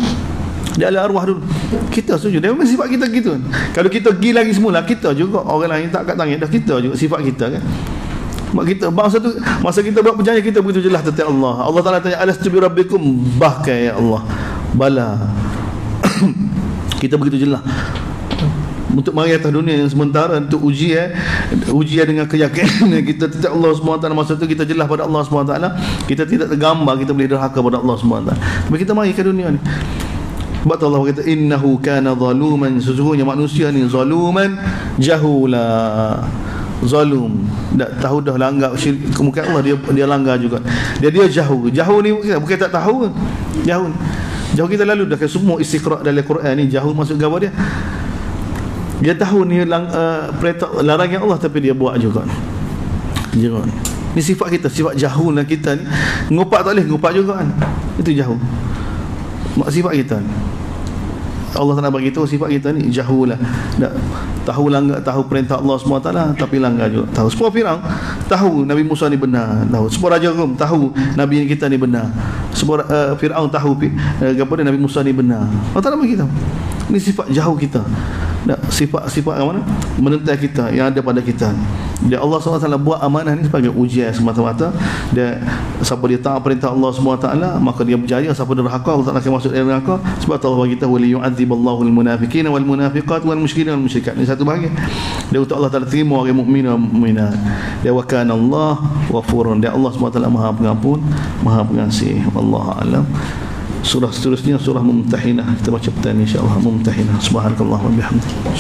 dia ada arwah dulu, kita setuju. Dia memang sifat kita gitu. Kalau kita pergi lagi semula, kita juga orang lain tak angkat tangan, dah kita juga sifat kita kan. Mak kita masa kita buat perjanjian, kita begitu jelas tentang Allah. Allah Ta'ala tanya, alastu bi rabbikum, bahkan ya Allah, bala. Kita begitu jelas untuk mari atas dunia yang sementara, untuk ujian dengan keyakinan kita tentang Allah SWT. Masa tu kita jelas pada Allah SWT, kita tidak tergambar kita boleh derhaka pada Allah SWT. Tapi kita mari ke dunia ni. Sebab tu Allah kata innahu kana zaluman, sesungguhnya manusia ni zaluman jahula. Zalum, tak tahu dah langgar syirik kemukaan Allah, dia langgar juga. Dia jauh ni bukan tak tahu. Jauh kita lalu dah ke semua istiqra' dalam Quran ni, jauh masuk gambar dia. Dia tahu ni perintah larangan Allah, tapi dia buat juga. Ni sifat kita, sifat jauh lah kita ni. Ngopak tak boleh, ngopak juga kan. Itu jauh. Sifat kita ni. Allah Ta'ala bagi tahu sifat kita ni jauh lah. Tahu langgar, tahu perintah Allah SWT, tapi langgar juga. Tahu sepuluh Firaun tahu Nabi Musa ni benar, tahu sepuluh Raja Rum tahu Nabi kita ni benar, sepuluh Firaun tahu kepada Nabi Musa ni benar. Allah Ta'ala bagi tahu. Ini sifat jauh kita. Sifat yang mana? Menentang kita, yang ada pada kita. Dia Allah SWT buat amanah ni sebagai ujian semata-mata. Dan siapa dia taat perintah Allah SWT, maka dia berjaya. Siapa dia neraka, Allah Ta'ala akan masuk dalam neraka. Sebab Allah bagi tahu liyu'adziballahu al-munafiqina wal munafiqat wal musyrikin wal musyrikat. Ini satu bahagian. Dan untuk Allah Ta'ala terima orang mukmin dan mukminat. Dia wa kana Allah ghafurun. Dia Allah SWT Maha Pengampun, Maha Pengasih. Wallahu a'lam. Surah seterusnya surah Mumtahinah, kita baca petang insya-Allah. Mumtahinah. Subhanakallah wa bihamdika.